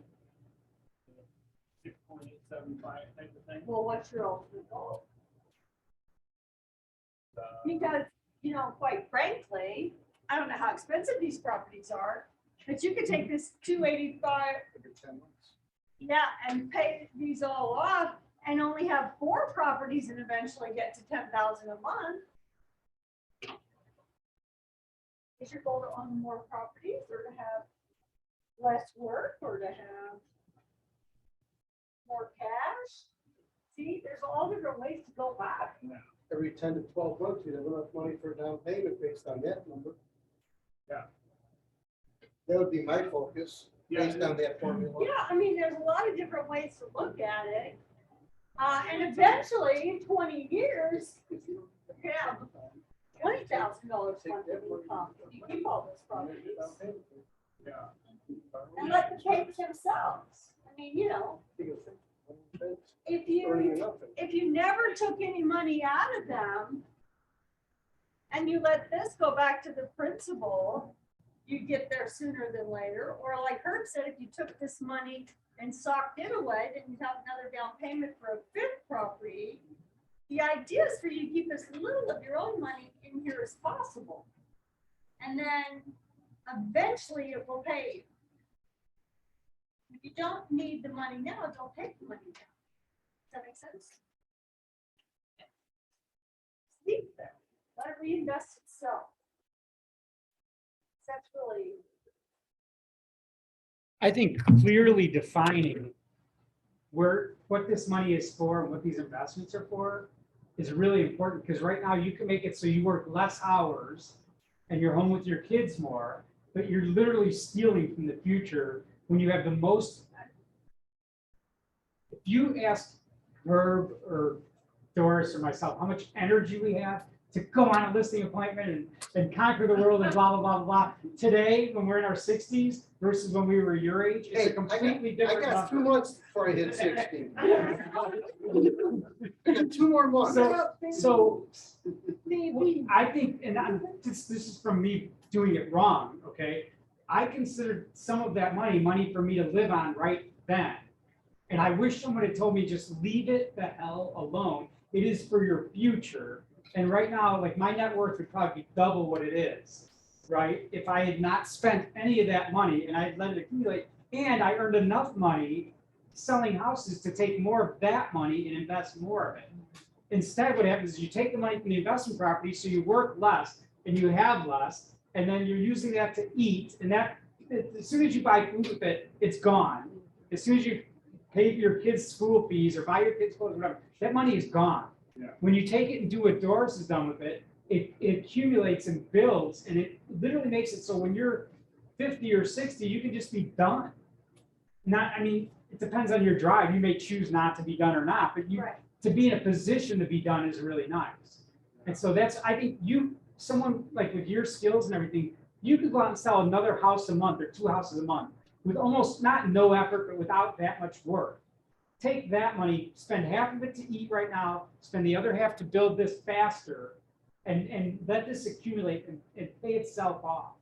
6.875 type of thing. Well, what's your ultimate goal? Because, you know, quite frankly, I don't know how expensive these properties are, but you could take this 285, Every 10 months. yeah, and pay these all off and only have 4 properties and eventually get to 10,000 a month. Is your goal to own more properties or to have less work or to have more cash? See, there's all different ways to go back. Every 10 to 12 months, you'd have enough money for a down payment based on that number. Yeah. That would be my focus, Yeah. based on that formula. Yeah, I mean, there's a lot of different ways to look at it. And eventually, in 20 years, you have $20,000 worth of income. You keep all those properties Yeah. and let them pay for themselves. I mean, you know, if you never took any money out of them and you let this go back to the principal, you'd get there sooner than later. Or like Herb said, if you took this money and socked it away, then you'd have another down payment for a 5th property. The idea is for you to keep as little of your own money in here as possible. And then eventually it will pay you. If you don't need the money now, don't take the money now. Does that make sense? Leave it there. Let it reinvest itself. That's really, I think clearly defining what this money is for and what these investments are for is really important, because right now you can make it so you work less hours and you're home with your kids more, but you're literally stealing from the future when you have the most. If you ask Herb or Doris or myself how much energy we have to go on a listing appointment and conquer the world and blah, blah, blah, blah. Today, when we're in our 60s versus when we were your age, it's a completely I different got 2 number. months before I hit 60. I got 2 more months. So maybe. I think, and this is from me doing it wrong, okay? I considered some of that money for me to live on right then. And I wish someone had told me, just leave it the hell alone. It is for your future. And right now, like, my net worth would probably be double what it is, right? If I had not spent any of that money and I had let it accumulate, and I earned enough money selling houses to take more of that money and invest more of it. Instead, what happens is you take the money from the investment property, so you work less and you have less, and then you're using that to eat. And that, as soon as you buy food with it, it's gone. As soon as you pay for your kids' school fees or buy your kids' clothes, whatever, that money is gone. Yeah. When you take it and do what Doris has done with it, it accumulates and builds, and it literally makes it so when you're 50 or 60, you can just be done. I mean, it depends on your drive. You may choose not to be done or not, but Right. to be in a position to be done is really nice. And so I think someone like with your skills and everything, you could go out and sell another house a month or 2 houses a month with almost no effort, but without that much work. Take that money, spend half of it to eat right now, spend the other half to build this faster, and let this accumulate and pay itself off.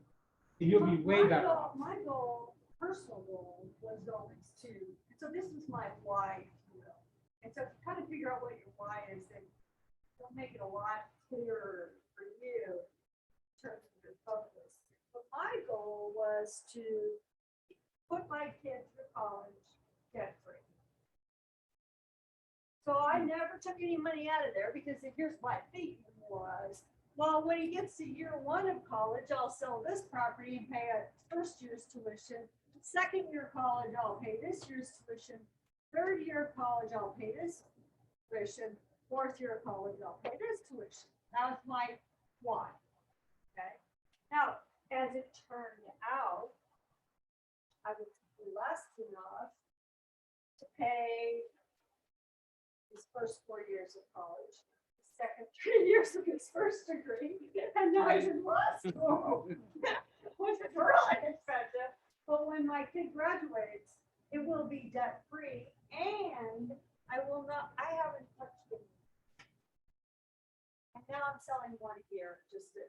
And you'll be way better off. My goal, personal goal, was always to, so this was my why, if you will. And so to kind of figure out what your why is, then it'll make it a lot clearer for you in terms of your focus. But my goal was to put my kids through college debt free. So I never took any money out of there because here's my thinking was, well, when he gets to year 1 of college, I'll sell this property and pay a first year's tuition. Second year college, I'll pay this year's tuition. Third year college, I'll pay this tuition. 4th year college, I'll pay this tuition. That was my why. Okay. Now, as it turned out, I was blessed enough to pay his first 4 years of college, his second 3 years of his first degree, and now he's in law school, which is really expensive. But when my kid graduates, it will be debt free, and I haven't touched it. And now I'm selling 1 a year just to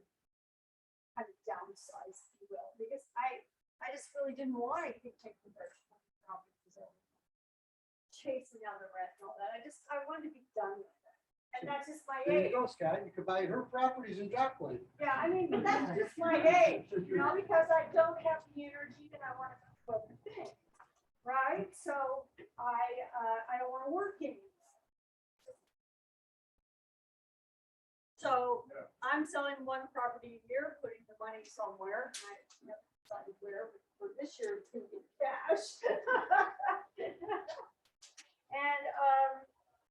kind of downsize, if you will, because I just really didn't want to take the first properties over. Chasing down the rent and all that. I wanted to be done with it. And that's just my There age. you go, Scott. You could buy her properties in Joplin. Yeah, I mean, but that's just my age, because I don't have the energy and I want to do other things, right? So I don't want to work anymore. So I'm selling one property a year, putting the money somewhere. I haven't decided where, but for this year, it's gonna be cash.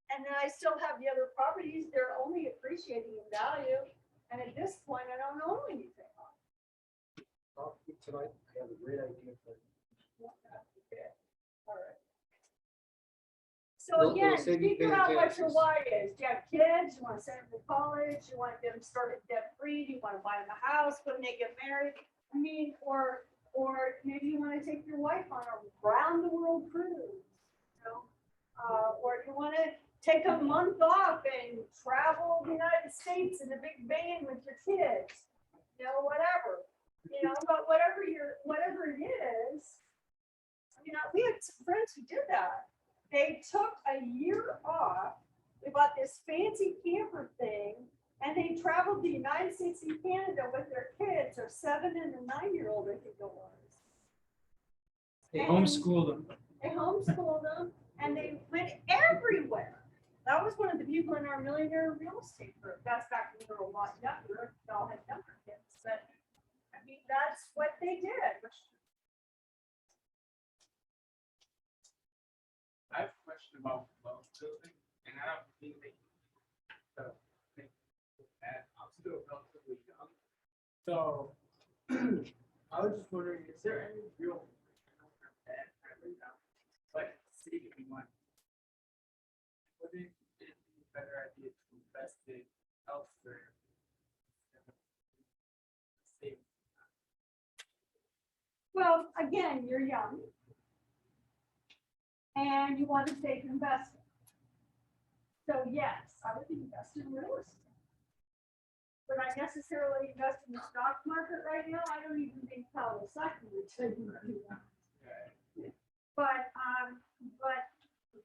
And then I still have the other properties. They're only appreciating in value. And at this point, I don't know anything on Well, tonight, I have a great idea for you. it. All right. So It'll again, save you figure paying out what your taxes. why is. Do you have kids? You want to send them to college? You want to get them started debt free? Do you want to buy them a house when they get married? I mean, or maybe you want to take your wife on a round the world cruise, you know? Or you want to take a month off and travel the United States in a big van with your kids, you know, whatever, you know, but whatever it is. I mean, we had some friends who did that. They took a year off. They bought this fancy camper thing and they traveled the United States and Canada with their kids, their 7 and a 9-year-old, I think it was. They And homeschooled them. They homeschooled them and they went everywhere. That was one of the people in our millionaire real estate group. That's back when we were a lot younger. We all had younger kids, but I mean, that's what they did. I have a question about building, and I don't think that I'm still relatively young. So I was just wondering, is there any real like saving money? Would it be a better idea to invest it elsewhere? Save. Well, again, you're young. And you want to save investment. So yes, I would invest in real estate. Would I necessarily invest in the stock market right now? I don't even think Powell II would tell you to do that. But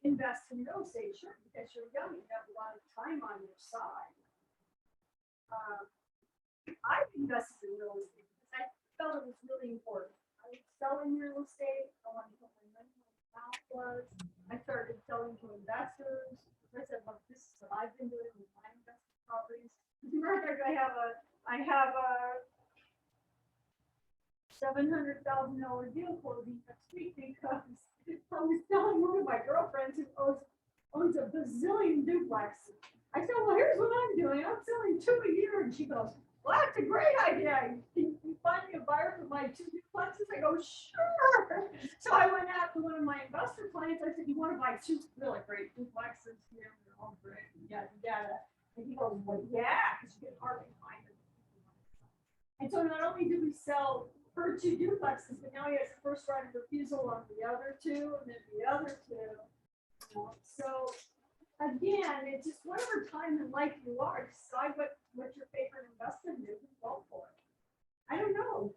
invest in real estate, sure, because you're young, you have a lot of time on your side. I've invested in real estate because I felt it was really important. I was selling real estate. I wanted to put my money where my mouth was. I started selling to investors. I said, look, this is what I've been doing with my investment properties. As a matter of fact, I have a $700,000 deal closing next week because I was telling one of my girlfriends who owns a bazillion duplexes. I said, well, here's what I'm doing. I'm selling 2 a year. And she goes, well, that's a great idea. Can you find me a buyer for my 2 duplexes? I go, sure. So I went out to one of my investor clients. I said, you want to buy 2 really great duplexes here? They're all great. Yada. And he goes, well, yeah, because you can hardly find them. And so not only do we sell her 2 duplexes, but now he has first right of refusal on the other 2 and then the other 2. You know? So again, it's just whatever time in life you are, decide what your favorite investment is and go for it. I don't know.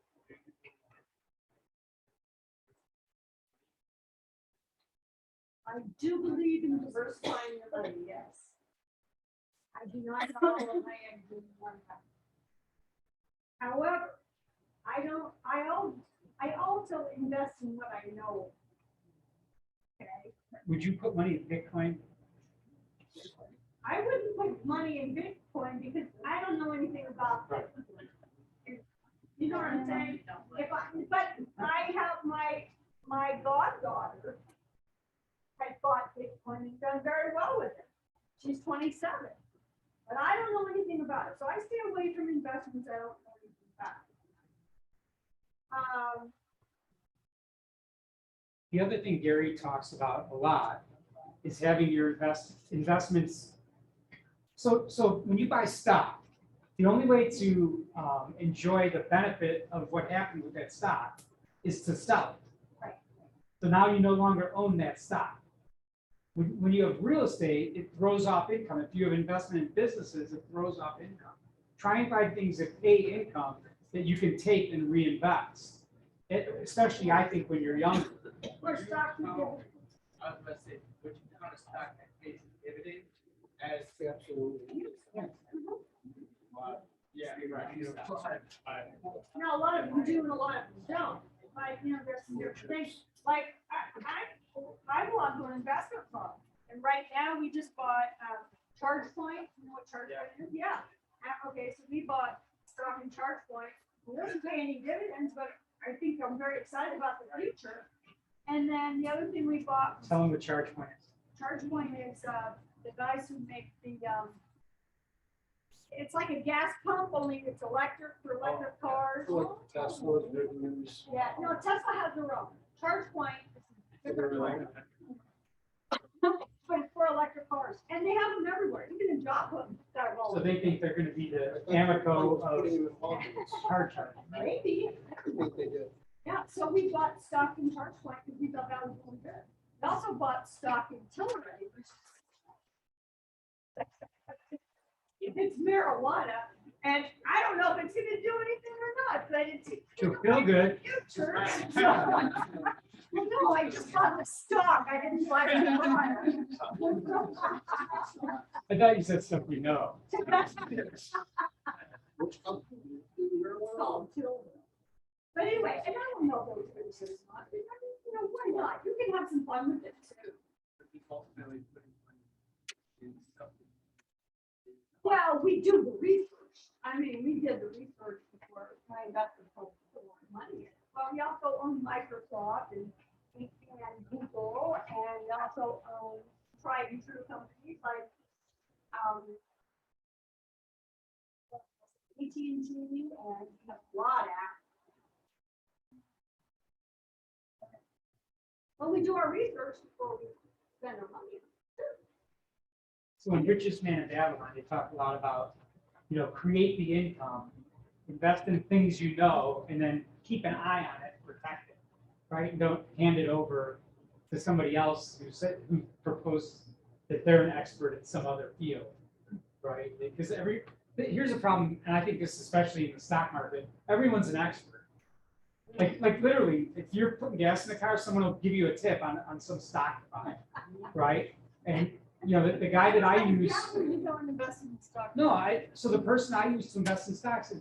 I do believe in diversifying your money, yes. I do not have all of my eggs in one basket. However, I also invest in what I know. Okay. Would you put money in Bitcoin? I wouldn't put money in Bitcoin because I don't know anything about it. You know what I'm saying? But I have my goddaughter has bought Bitcoin and done very well with it. She's 27, but I don't know anything about it. So I stay away from investments I don't know anything about. The other thing Gary talks about a lot is having your investments. So when you buy stock, the only way to enjoy the benefit of what happened with that stock is to sell it. Right. So now you no longer own that stock. When you have real estate, it throws off income. If you have investment in businesses, it throws off income. Try and find things that pay income that you can take and reinvest. Especially, I think, when you're younger. Or stock and dividends. I was gonna say, would you count a stock that pays a dividend As Absolutely. yeah, you're right. Now, a lot of them do and a lot of them don't. Like, there's some different things. Like, I belong to an investment fund. And right now, we just bought ChargePoint. You know what ChargePoint is? Yeah. Okay, so we bought stock in ChargePoint. We doesn't pay any dividends, but I think I'm very excited about the future. And then the other thing we bought, Tell them what charge point is. ChargePoint is the guys who make the it's like a gas pump, only it's electric for electric cars. Like Tesla, big news. Yeah, no, Tesla has their own. ChargePoint is different, but it's for electric cars, and they have them everywhere, even in Joplin. got a roll. So they think they're gonna be the Amoco of Putting them in pockets. car charging. Maybe, I think they did. yeah, so we bought stock in ChargePoint because we thought that was really good. We also bought stock in Tilray, which it's marijuana, and I don't know if it's gonna do anything or not, but it's. She'll feel good. Future. Well, no, I just bought the stock, I didn't buy it. I thought you said stuff we know. Which company? Called Tilray. But anyway, and I don't know those things as much, why not? You can have some fun with it too. Well, we do the research. I mean, we did the research before I got the whole money. Well, we also own Microsoft and Google, and we also own tried and true companies like AT&T and a lot of. Well, we do our research before we spend our money. So in Richest Man in Babylon, they talk a lot about, create the income, invest in things you know, and then keep an eye on it, protect it, right? And don't hand it over to somebody else who proposed that they're an expert in some other field, right? Because here's a problem, and I think this especially in the stock market, everyone's an expert. Like literally, if you're putting gas in the car, someone will give you a tip on some stock to buy, right? And the guy that I use. You don't invest in stock. No, so the person I use to invest in stocks he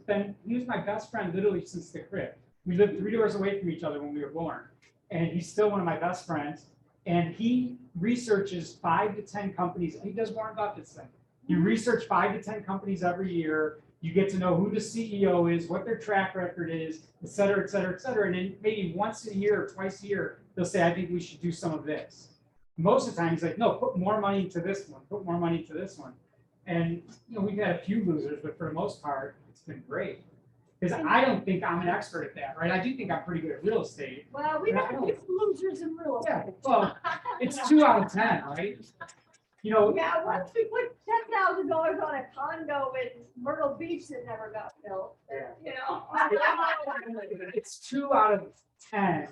was my best friend literally since the crib. We lived 3 doors away from each other when we were born. And he's still one of my best friends. And he researches 5 to 10 companies. He does Warren Buffett's thing. You research 5 to 10 companies every year. You get to know who the CEO is, what their track record is, et cetera, et cetera, et cetera. And then maybe once a year or twice a year, they'll say, I think we should do some of this. Most of the time, he's like, no, put more money into this one, put more money into this one. And, we've had a few losers, but for the most part, it's been great. Because I don't think I'm an expert at that, right? I do think I'm pretty good at real estate. Well, we got a few losers in real estate. Yeah, well, it's 2 out of 10, right? Yeah, once we put $10,000 on a condo in Myrtle Beach that never got built, It's 2 out of 10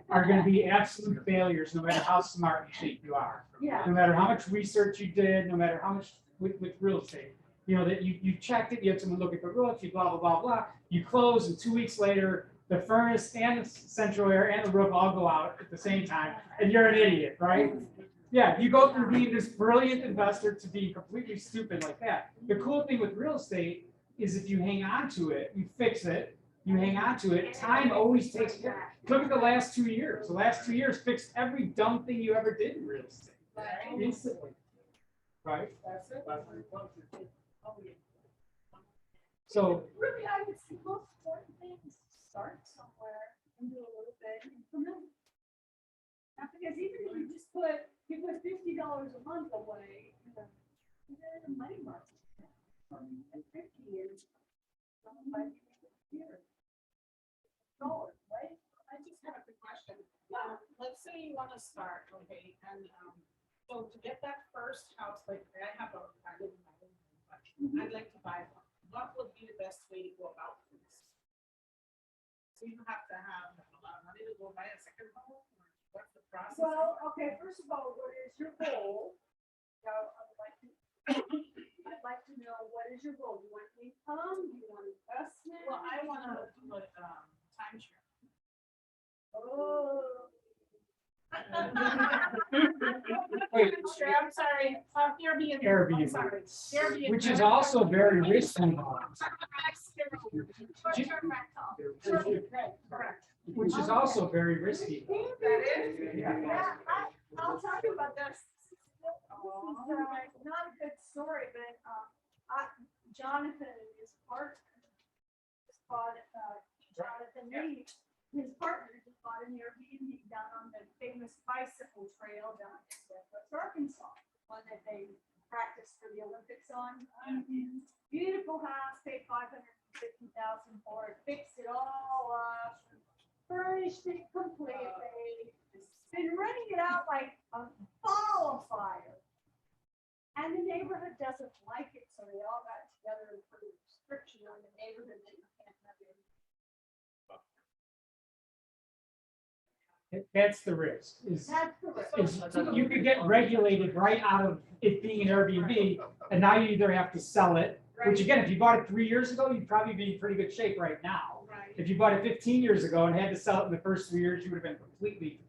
are going to be absolute failures, no matter how smart you think you are. Yeah. No matter how much research you did, no matter how much with real estate. That you checked it, you had someone look at the roof, you blah, blah, blah, blah. You close, and 2 weeks later, the furnace and the central air and the roof all go out at the same time, and you're an idiot, right? Yeah, you go from being this brilliant investor to being completely stupid like that. The cool thing with real estate is if you hang on to it, you fix it, you hang on to it, time always takes care. Look at the last 2 years. The last 2 years fixed every dumb thing you ever did in real estate. Instantly. Right? So Really, I would say most important thing is to start somewhere and do a little bit incremental. Because even if you just put $50 a month away, in a money market, and 50 is $5 years. Dollars, right? I just have a quick question. Let's say you want to start, okay, and so to get that first house, like I live in my own home, but I'd like to buy one. What would be the best way to go about this? So you have to have a lot of money to go buy a second home, or what's the process? Well, okay, first of all, what is your goal? I'd like to know, what is your goal? Do you want income? Do you want investment? Well, I want to do like timeshare. Oh. Wait, I'm sorry, Airbnb. Airbnb. I'm sorry. Airbnb. which is also very risky, Short-term rental. Correct. which is also very risky. That is? Yeah, I'll tell you about this. Not a good story, but Jonathan and his partner just bought, Jonathan Lee, his partner just bought an Airbnb down on the famous bicycle trail down in Southwest Arkansas, one that they practiced for the Olympics on. Beautiful house, paid $550,000 for it, fixed it all up, furnished it completely, been renting it out like a ball of fire. And the neighborhood doesn't like it, so they all got together and put a restriction on the neighborhood that you can't have it. That's the risk, is That's the risk. you could get regulated right out of it being an Airbnb, and now you either have to sell it, which again, if you bought it 3 years ago, you'd probably be in pretty good shape right now. Right. If you bought it 15 years ago and had to sell it in the first 3 years, you would have been completely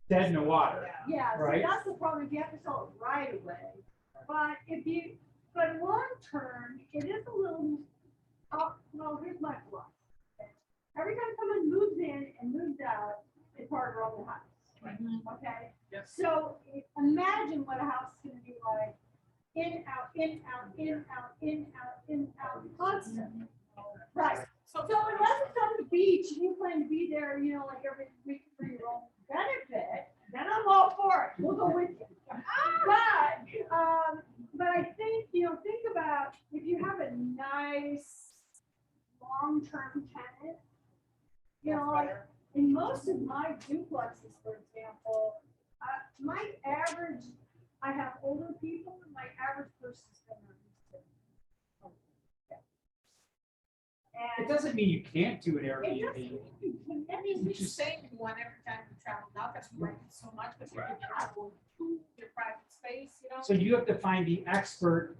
dead in the water. Yeah, so Right. that's the problem, if you have to sell it right away. But long term, it is a little, well, here's my philosophy. Every time someone moves in and moves out, it's hard to own the house. Okay? Yes. So imagine what a house is gonna be like, in, out, in, out, in, out, in, out, in, out, constant. Right, so unless it's on the beach, and you plan to be there, like every week for your own benefit, then I'm all for it, we'll go with you. But I think, think about if you have a nice, long-term tenant, like in most of my duplexes, for example, my average, I have older people, and my average person's been there. It doesn't mean you can't do an It Airbnb. doesn't. That means we save one every time we travel, not that we like it so much, but you can travel to your private space, So you have to find the expert,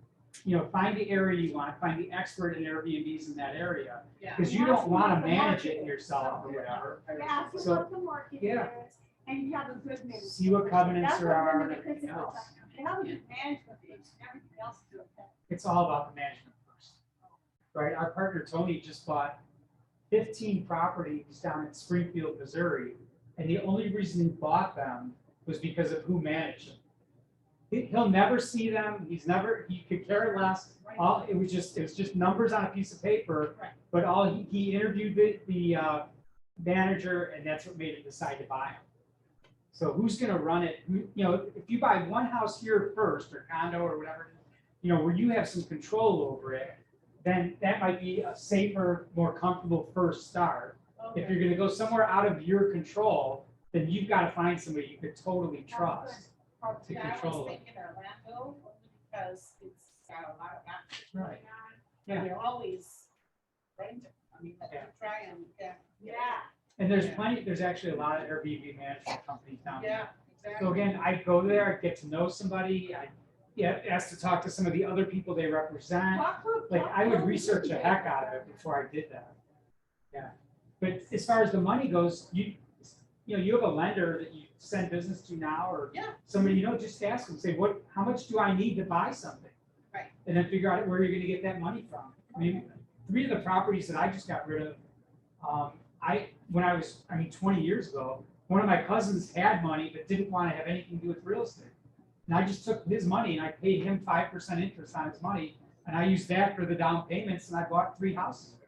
find the area you want, find the expert in Airbnbs in that area. Yeah. Because you don't want to manage it yourself or whatever. Yeah, so So, what the market yeah. is, and you have a good management. See what covenants That's there what are really and everything pisses me else. off. They have a good management piece, and everything else is okay. It's all about the management first. Right, our partner Tony just bought 15 properties down in Springfield, Missouri, and the only reason he bought them was because of who managed them. He'll never see them, he could care less, it was just numbers on a piece of paper, Right. but he interviewed the manager, and that's what made him decide to buy them. So who's gonna run it, if you buy one house here first, or condo, or whatever, where you have some control over it, then that might be a safer, more comfortable first start. If you're gonna go somewhere out of your control, then you've gotta find somebody you could totally trust to Yeah, I control was it. thinking Orlando, only because it's got a lot of action Right. going on. Yeah. And you're always renting, I mean, Yeah. try and, Yeah. And there's actually a lot of Airbnb management companies down there. yeah, exactly. So again, I go there, I get to know somebody, I ask to talk to some of the other people they represent. Like, I would research the heck out of it before I did that. Yeah, but as far as the money goes, you have a lender that you send business to now, or Yeah. somebody, just ask them, say, how much do I need to buy something? Right. And then figure out where you're gonna get that money from. I mean, 3 of the properties that I just got rid of, 20 years ago, one of my cousins had money but didn't want to have anything to do with real estate. And I just took his money and I paid him 5% interest on his money, and I used that for the down payments, and I bought 3 houses with it.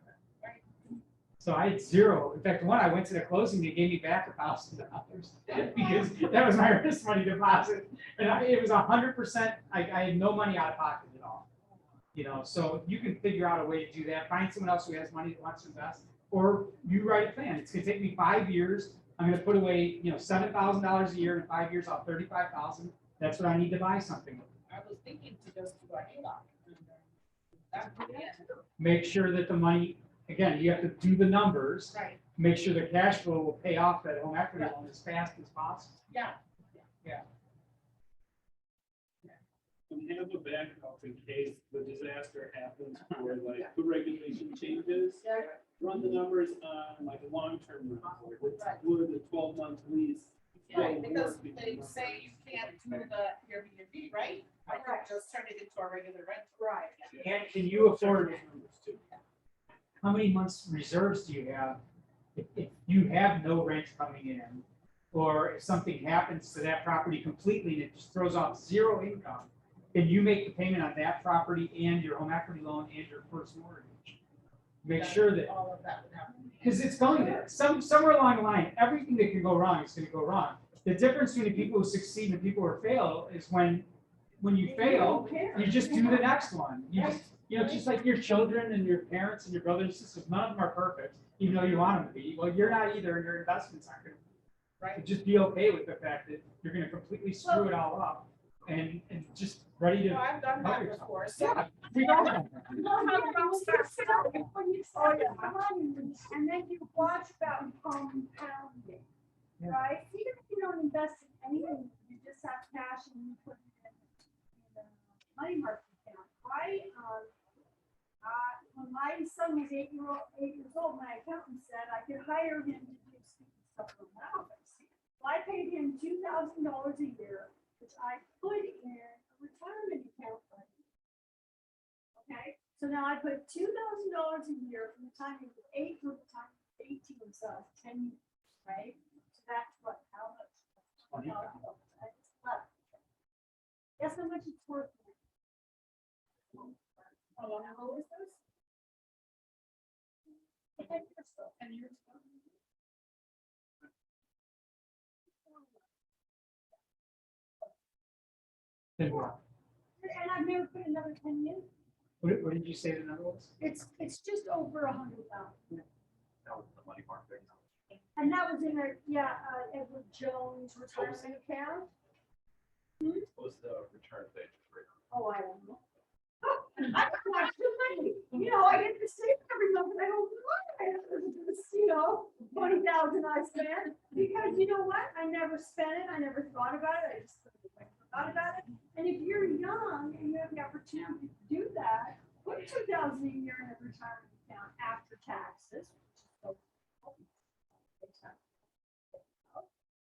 So I had 0. In fact, one, I went to the closing, they gave me back $1,000 because that was my risk money deposit. And it was 100%, I had no money out of pocket at all. So you can figure out a way to do that, find someone else who has money that wants to invest, or you write a plan. It's gonna take me 5 years. I'm gonna put away, $7,000 a year. In 5 years, I'll have $35,000. That's what I need to buy something with. I was thinking to just do a HELOC. That would be it. Make sure that the money, again, you have to do the numbers, Right, make sure the cash flow will pay off that home equity loan as fast as possible. yeah. And have a backup in case the disaster happens, or like the regulation changes. Run the numbers on like a long-term rental, would a 12-month lease Yeah, because they say you can't do the Airbnb, right? Correct. Just turn it into a regular rent. Right. And can you afford, how many months reserves do you have? If you have no rent coming in, or if something happens to that property completely and it just throws off zero income, then you make the payment on that property and your home equity loan and your first mortgage. Make sure that, All of that would happen. because it's going to, somewhere along the line, everything that can go wrong is gonna go wrong. The difference between the people who succeed and the people who fail is when you fail, you just do the next one. You just, just like your children and your parents and your brothers and sisters, none of them are perfect, even though you want them to be. Well, you're not either, and your investments aren't gonna. Right. Just be okay with the fact that you're gonna completely screw it all up and just ready No, to. I've done help that yourself. before, so. Yeah, we all have that. When you start your money, and then you watch about compounding, Yeah. right? Even if you don't invest in anything, you just have cash and you put it in a money market account. When my son was 8 years old, my accountant said I could hire him to do stupid stuff from my office. So I paid him $2,000 a year, which I put in a retirement account for him. Okay, so now I put $2,000 a year from the time he was 8 to the time he was 18, so 10 years, right? So that's what, how much? $20,000. Guess how much it's worth now? How long ago was this? 10 years ago. 10 years ago. Then what? And I've never put another 10 years. What did you say the number was? It's just over 100,000. That was the money market. And that was in a, Edward Jones retirement account. What was the return of the interest rate? Oh, I don't know. I don't watch too many. I get to see every month, and I don't know why I have this, 20,000 I spent. Because you know what? I never spent it. I never thought about it. I just forgot about it. And if you're young and you have the opportunity to do that, put $2,000 a year in a retirement account after taxes.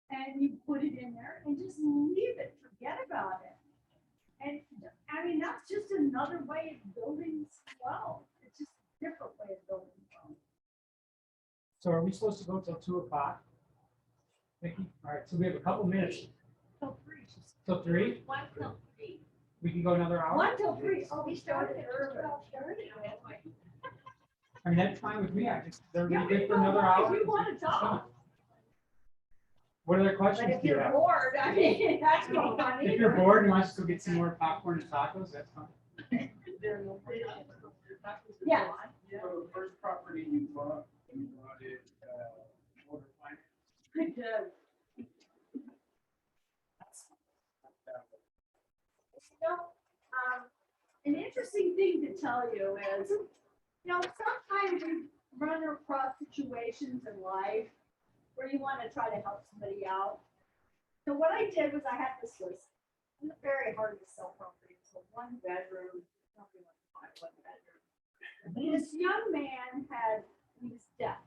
And you put it in there and just leave it, forget about it. And I mean, that's just another way of building wealth. It's just a different way of building wealth. So are we supposed to go till 2:00? Vicki? All right, so we have a couple minutes. Till 3. Till 3? 1 till 3. We can go another hour? 1 till 3. Oh, we started early. I mean, that's fine with me. I just, they're Yeah, really good for another hour. if you want to talk. What other But questions if do you you're have? bored, I mean, that's not fun If either. you're bored and you want us to go get some more popcorn and tacos, that's fine. Yeah. So the first property you bought it, order finance. Good job. An interesting thing to tell you is, sometimes we run across situations in life where you want to try to help somebody out. So what I did was I had this list. It's very hard to sell property. So 1 bedroom, something like 1 bedroom. This young man he was deaf.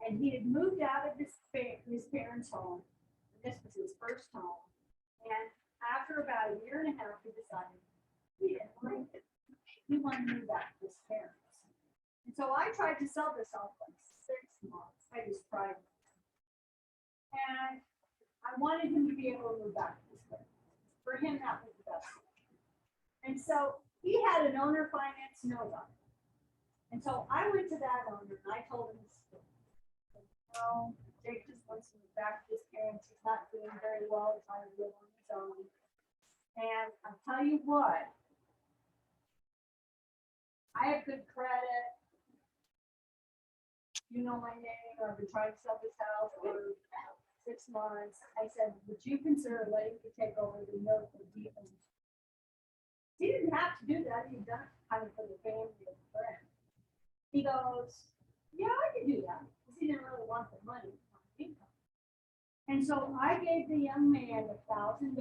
And he had moved out of his parents' home. This was his first home. And after about a year and a half, he decided he didn't like it. He wanted to move back to his parents. And so I tried to sell this off like 6 months. I just tried. And I wanted him to be able to move back to his parents. For him, that was the best. And so he had an owner finance note on it. And so I went to that owner and I told him this story. No, Jake just wants to move back to his parents. He's not doing very well. He's trying to live on his own. And I'll tell you what, I have good credit. You know my name. I've been trying to sell this house for 6 months. I said, would you consider letting me take over the note for defense? He didn't have to do that. He'd done it kind of for the family and friends. He goes, yeah, I can do that. Because he didn't really want the money. And so I gave the young man $1,000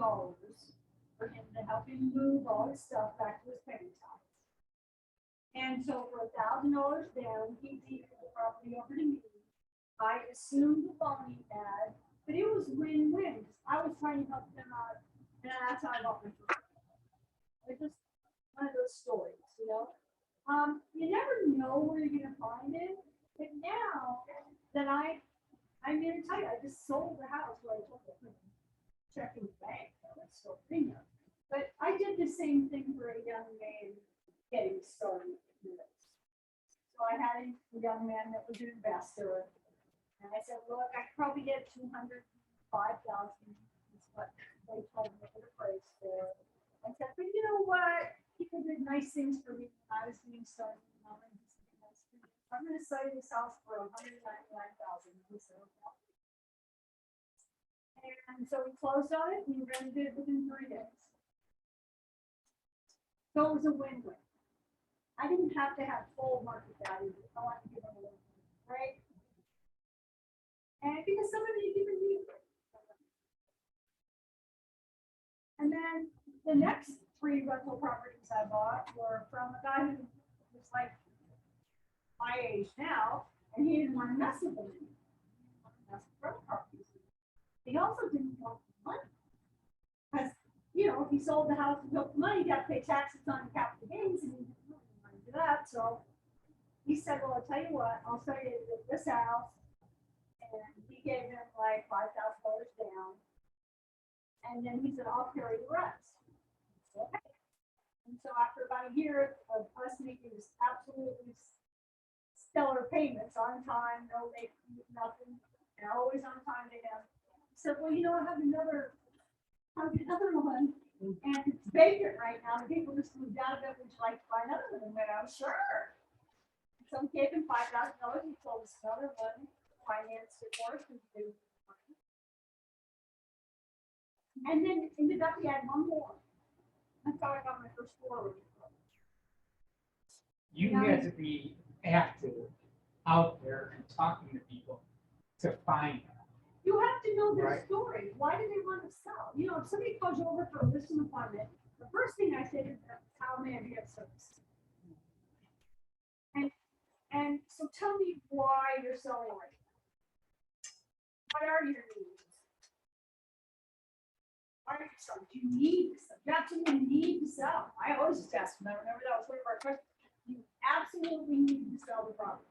for him to help him move all his stuff back to his parents' house. And so for $1,000 down, he deeded the property over to me. I assumed the loan he had, But it was win-win, 'cause I was trying to help them out, and that's how I got my first. It's just one of those stories, you know? You never know where you're gonna find it, but now that I'm gonna tell you, I just sold the house where I told them, checking the bank, that's still premium. But I did the same thing for a young man getting started. So I had a young man that was an investor. And I said, look, I could probably get 205,000, is what they told me for the price for. I said, but you know what? People did nice things for me when I was getting started. I'm gonna sell you this house for 199,000. He said, okay. And so we closed on it, and we rented it within 3 days. So it was a win-win. I didn't have to have full market value. I wanted to give them a win, right? And because somebody didn't need it. And then the next 3 rental properties I bought were from a guy who was like my age now, and he didn't want to mess with them anymore. He wanted to mess with rental properties. He also didn't want the money. Because, you know, if he sold the house and took the money, he got to pay taxes on capital gains, and he didn't really want to do that. So he said, well, I'll tell you what, I'll sell you this house. And he gave him like $5,000 down. And then he said, I'll carry the rest. Okay. And so after about a year of us making this absolutely stellar payments on time, no late, nothing, and always on time to him, he said, well, you know, I have another one, and it's vacant right now. The people just moved out of it. Would you like to buy another one? And I was sure. So we gave him $5,000. He sold us another one. Financed it for us. And then ended up he had one more. That's how I got my first forward. You had to be active out there and talking to people to find them. You have to know their Right. story. Why do they want to sell? You know, if somebody calls you over for a listing appointment, the first thing I say to them is, how may I be of service? And so tell me why you're selling right now. What are your needs? Why are you selling? Do you need to sell? You absolutely need to sell. I always just ask them, I remember that was one of our questions. You absolutely need to sell the property.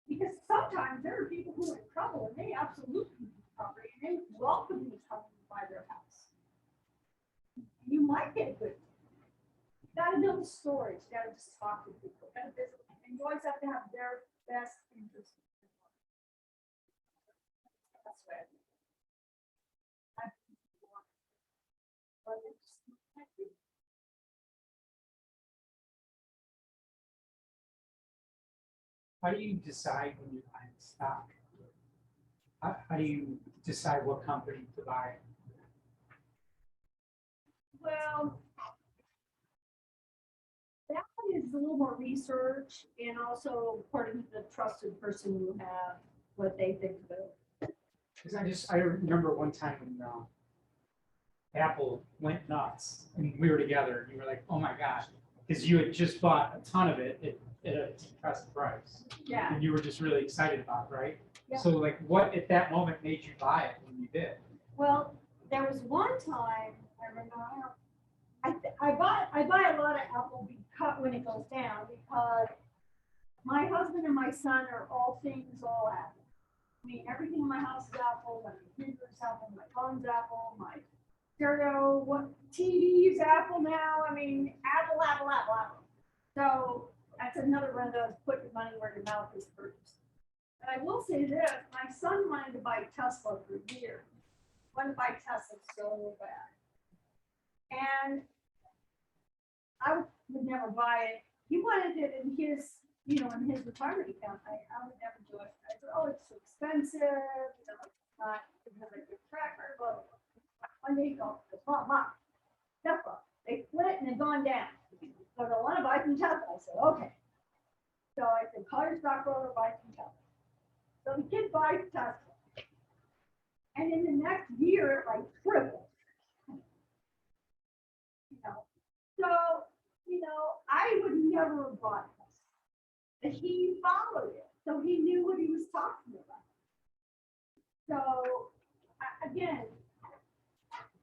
Because sometimes there are people who are in trouble and they absolutely need the property and they welcome you to come and buy their house. You might get good. You gotta know the stories. You gotta just talk to people. You gotta visit. And you always have to have their best interest. That's what How do you decide when you're buying stock? How do you decide what company to buy? Well, that one is a little more research and also part of the trusted person you have, what they think of it. Because I remember one time when Apple went nuts and we were together and you were like, oh my gosh, because you had just bought a ton of it at a depressed price. Yeah. And you were just really excited about it, right? Yeah. So like what at that moment made you buy it when you did? Well, there was one time I remember I buy a lot of Apple because when it goes down because my husband and my son are all things all Apple. I mean, everything in my house is Apple. My computer is Apple. My phone's Apple. My stereo, what TV is Apple now. I mean, Apple. So that's another one of those put your money where your mouth is first. But I will say this: my son wanted to buy Tesla for years. Wanted to buy Tesla so bad. And I would never buy it. He wanted it in his, in his retirement account. I would never do it. I said, oh, it's too expensive. It's not because I good tracker. But one day he goes, Mom, Tesla. They split and they've gone down. So I want to buy some Tesla. I said, okay. So I said, call your stockbroker, buy some Tesla. So the kid buys Tesla. And in the next year, it like tripled. So, I would never have bought this. But he followed it. So he knew what he was talking about. So, again,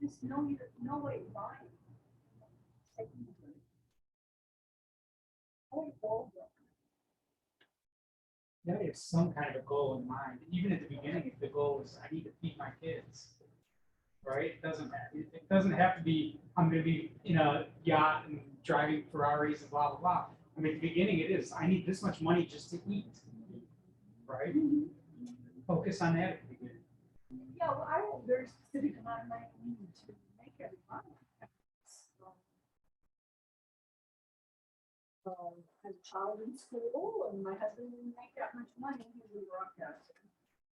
just know what you're buying. That is some kind of a goal in mind, even at the beginning, if the goal is, I need to feed my kids. Right, it doesn't have to be, I'm gonna be in a yacht and driving Ferraris and blah, blah, blah. I mean, at the beginning it is, I need this much money just to eat. Right? Focus on that at the beginning. Yeah, well, I have a very specific amount of money I need to make every month. As a child in school, and my husband didn't make that much money, he was a broadcaster.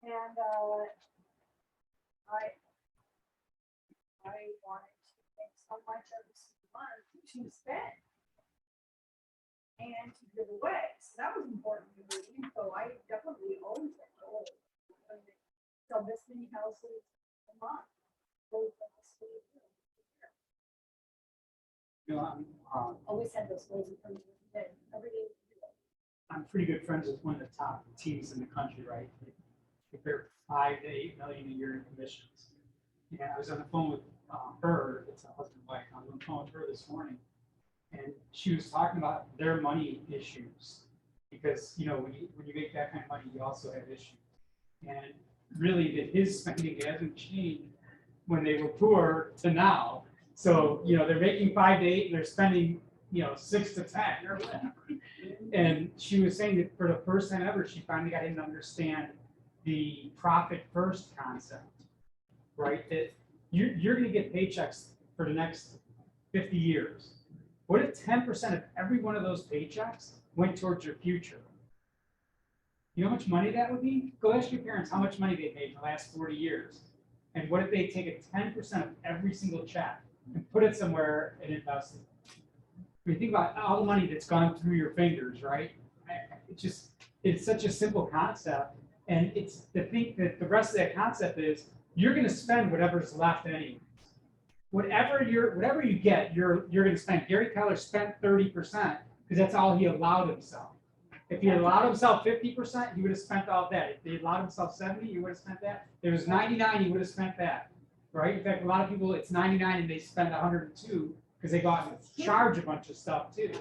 And, I wanted to make so much of this month to spend and to give away. So that was important to me. So I definitely always had goals. So this many houses a month. Those are the schools. You know, Always had those goals in front of me. Every day. I'm pretty good friends with one of the top teams in the country, right? They're 5 to 8 million a year in commissions. Yeah, I was on the phone with her, it's a husband and wife, I was on the phone with her this morning. And she was talking about their money issues. Because, you know, when you make that kind of money, you also have issues. And really, his spending hasn't changed when they were poor to now. So, you know, they're making 5 to 8 and they're spending, you know, 6 to 10 or whatever. And she was saying that for the first time ever, she finally got him to understand the profit first concept, right? That you're going to get paychecks for the next 50 years. What if 10% of every one of those paychecks went towards your future? You know how much money that would be? Go ask your parents how much money they made in the last 40 years. And what if they take a 10% of every single check and put it somewhere and invest it? When you think about all the money that's gone through your fingers, right? It's such a simple concept. And it's to think that the rest of that concept is you're going to spend whatever's left anyway. Whatever you get, you're going to spend. Gary Keller spent 30% because that's all he allowed himself. If he allowed himself 50%, he would have spent all that. If he allowed himself 70, he would have spent that. If it was 99, he would have spent that. Right? In fact, a lot of people, it's 99 and they spend 102 because they got to charge a bunch of stuff too.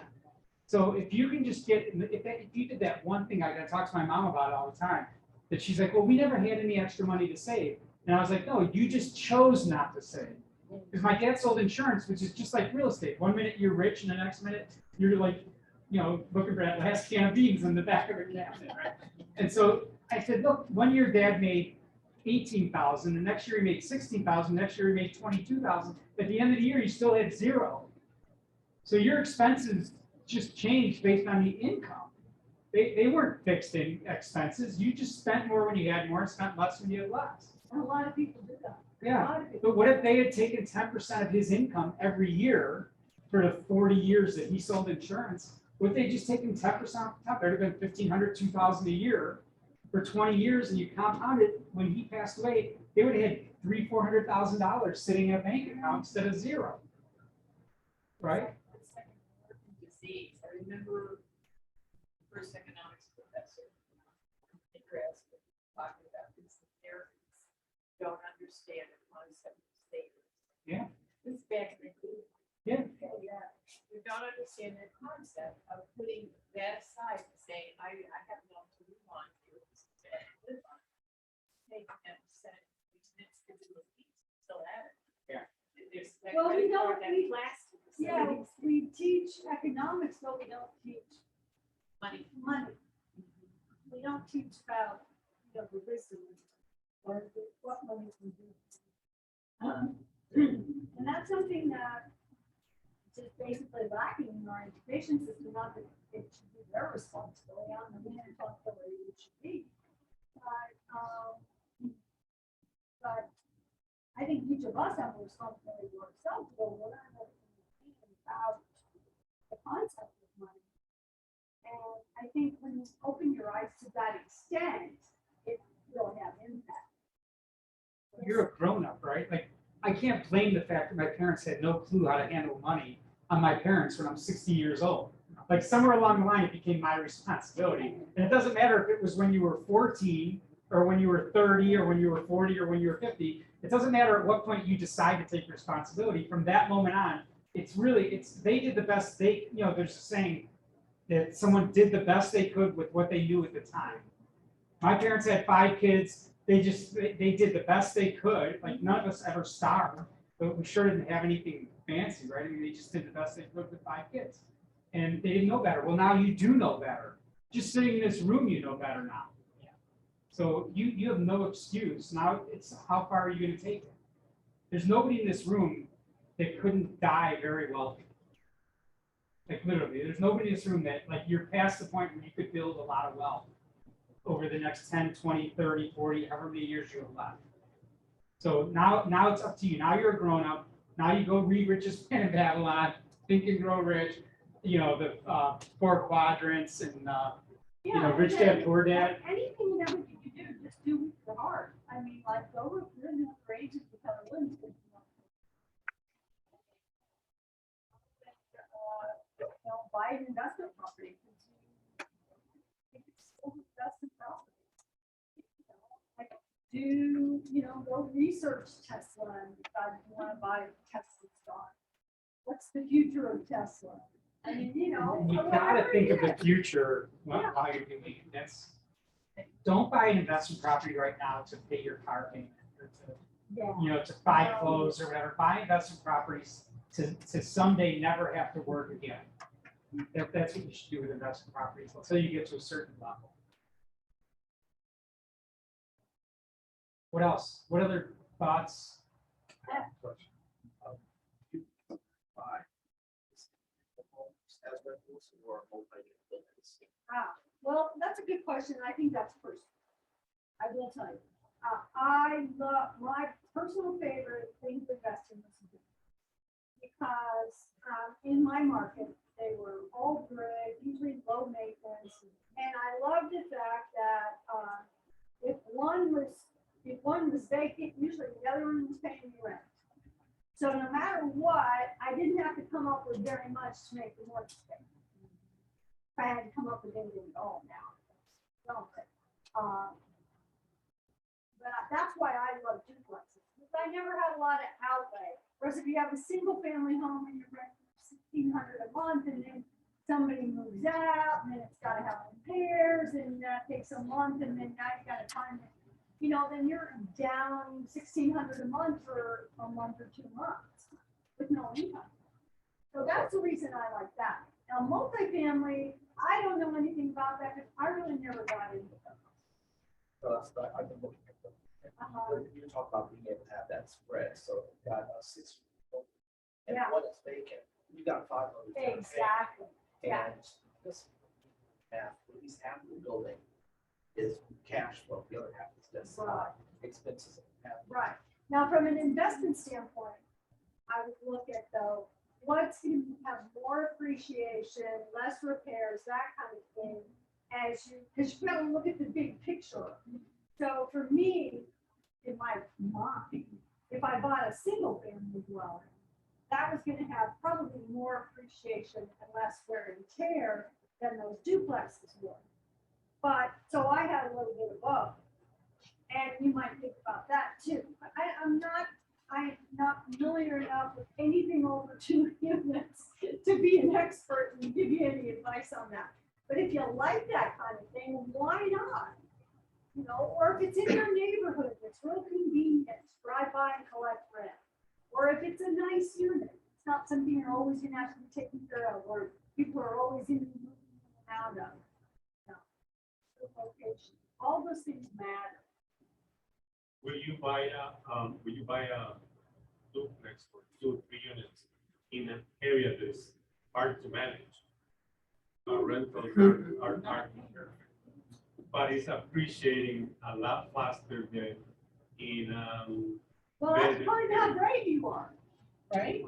So if you can just get, if you did that one thing, I talk to my mom about it all the time, that she's like, well, we never had any extra money to save. And I was like, no, you just chose not to save. Because my dad sold insurance, which is just like real estate. 1 minute you're rich and the next minute you're like, you know, looking for that last can of beans in the back of a cabinet, right? And so I said, look, 1 year dad made 18,000, the next year he made 16,000, next year he made 22,000. At the end of the year, you still had zero. So your expenses just changed based on the income. They weren't fixed in expenses. You just spent more when you had more and spent less when you had less. And a lot of people do that. Yeah, but what if they had taken 10% of his income every year for the 40 years that he sold insurance? Would they just taken 10% off the top? There'd have been $1,500, $2,000 a year for 20 years, and you compounded. When he passed away, they would have had $300,000, $400,000 sitting in a bank account instead of zero, right? Disease. I remember first economics professor, Chris, talking about this. Americans don't understand the concept of savings. Yeah. This is back in the day. Yeah. You don't understand the concept of putting that aside and saying, I have enough to move on to. Live on. Take 10%, which needs to do with these. Still have it. Yeah. There's that Well, we credit card don't- that we- lasts. Yeah, we teach economics, but we don't teach Money. money. We don't teach about, you know, the wisdom or what money can do. And that's something that is just basically lacking in our education system, not that it should be their responsibility, on the main responsibility it should be. But I think each of us have a responsibility to ourselves, to learn what we think about the concept of money. And I think when you open your eyes to that extent, it will have impact. You're a grown-up, right? Like, I can't blame the fact that my parents had no clue how to handle money on my parents when I'm 60 years old. Like, somewhere along the line, it became my responsibility. And it doesn't matter if it was when you were 14 or when you were 30, or when you were 40, or when you were 50. It doesn't matter at what point you decide to take responsibility. From that moment on, they did the best there's a saying that someone did the best they could with what they knew at the time. My parents had 5 kids. They did the best they could. Like, none of us ever starved, but we sure didn't have anything fancy, right? I mean, they just did the best they could with 5 kids. And they didn't know better. Well, now you do know better. Just sitting in this room, you know better now. So you have no excuse. Now it's how far are you going to take it? There's nobody in this room that couldn't die very wealthy. Like, literally, there's nobody in this room that, like, you're past the point where you could build a lot of wealth over the next 10, 20, 30, 40, however many years you have left. So now it's up to you. Now you're a grown up. Now you go read Richest Man in Babylon, Think and Grow Rich, the 4 quadrants, and Rich Dad, Poor Dad. Anything and everything you do, just do the hard. I mean, like, go with the grades and become a women's. Buy an investment property. It's still investment property. Like, go research Tesla and decide if you want to buy Tesla stock. What's the future of Tesla? I mean, You whatever gotta think it of the is. future Yeah. while you're doing it. Don't buy an investment property right now to pay your car payment or Yeah. to buy clothes or whatever. Buy investment properties to someday never have to work again. That's what you should do with investment properties until you get to a certain level. What else? What other thoughts? Question. You buy as rentals or multi-unit buildings? Well, that's a good question. I think that's personal. I will tell you. I love my personal favorite thing to invest in was because in my market they were all brick, usually low maintenance, and I love the fact that if one was vacant, usually the other one was paying the rent. So no matter what, I didn't have to come up with very much to make the mortgage payment. If I had to come up with anything at all now. But that's why I love duplexes, because I never had a lot of outlay. Whereas if you have a single family home and you rent $1,600 a month, and then somebody moves out, and then it's got to have repairs, and that takes a month, and then now you got to find it. Then you're down $1,600 a month for a month or 2 months with no income. So that's the reason I like that. Now, multifamily, I don't know anything about that because I really never got into them. I've been looking at them. You talk about being able to have that spread, so you've got 6 and Yeah. one is vacant, you got 5 others. Exactly. Yeah. And this half, at least half of the building is cash flow, the other half is just Right. expenses. Right. Now, from an investment standpoint, I would look at what's going to have more appreciation, less repairs, that kind of thing, because you've got to look at the big picture. So for me, in my mind, if I bought a single family dwelling, that was going to have probably more appreciation and less wear and tear than those duplexes would. But so I had a little bit of both. And you might think about that too. I'm not familiar enough with anything over 2 units to be an expert and give you any advice on that. But if you like that kind of thing, why not? Or if it's in your neighborhood, it's real convenient, drive by and collect rent. Or if it's a nice unit, it's not something you're always going to have to be taken care of, or people are always in and out of. No. Location. All those things matter. Will you buy a duplex for 2 or 3 units in an area that's hard to manage? Rentals are hard, but it's appreciating a lot faster than in Well, that's part of how great you are. Right?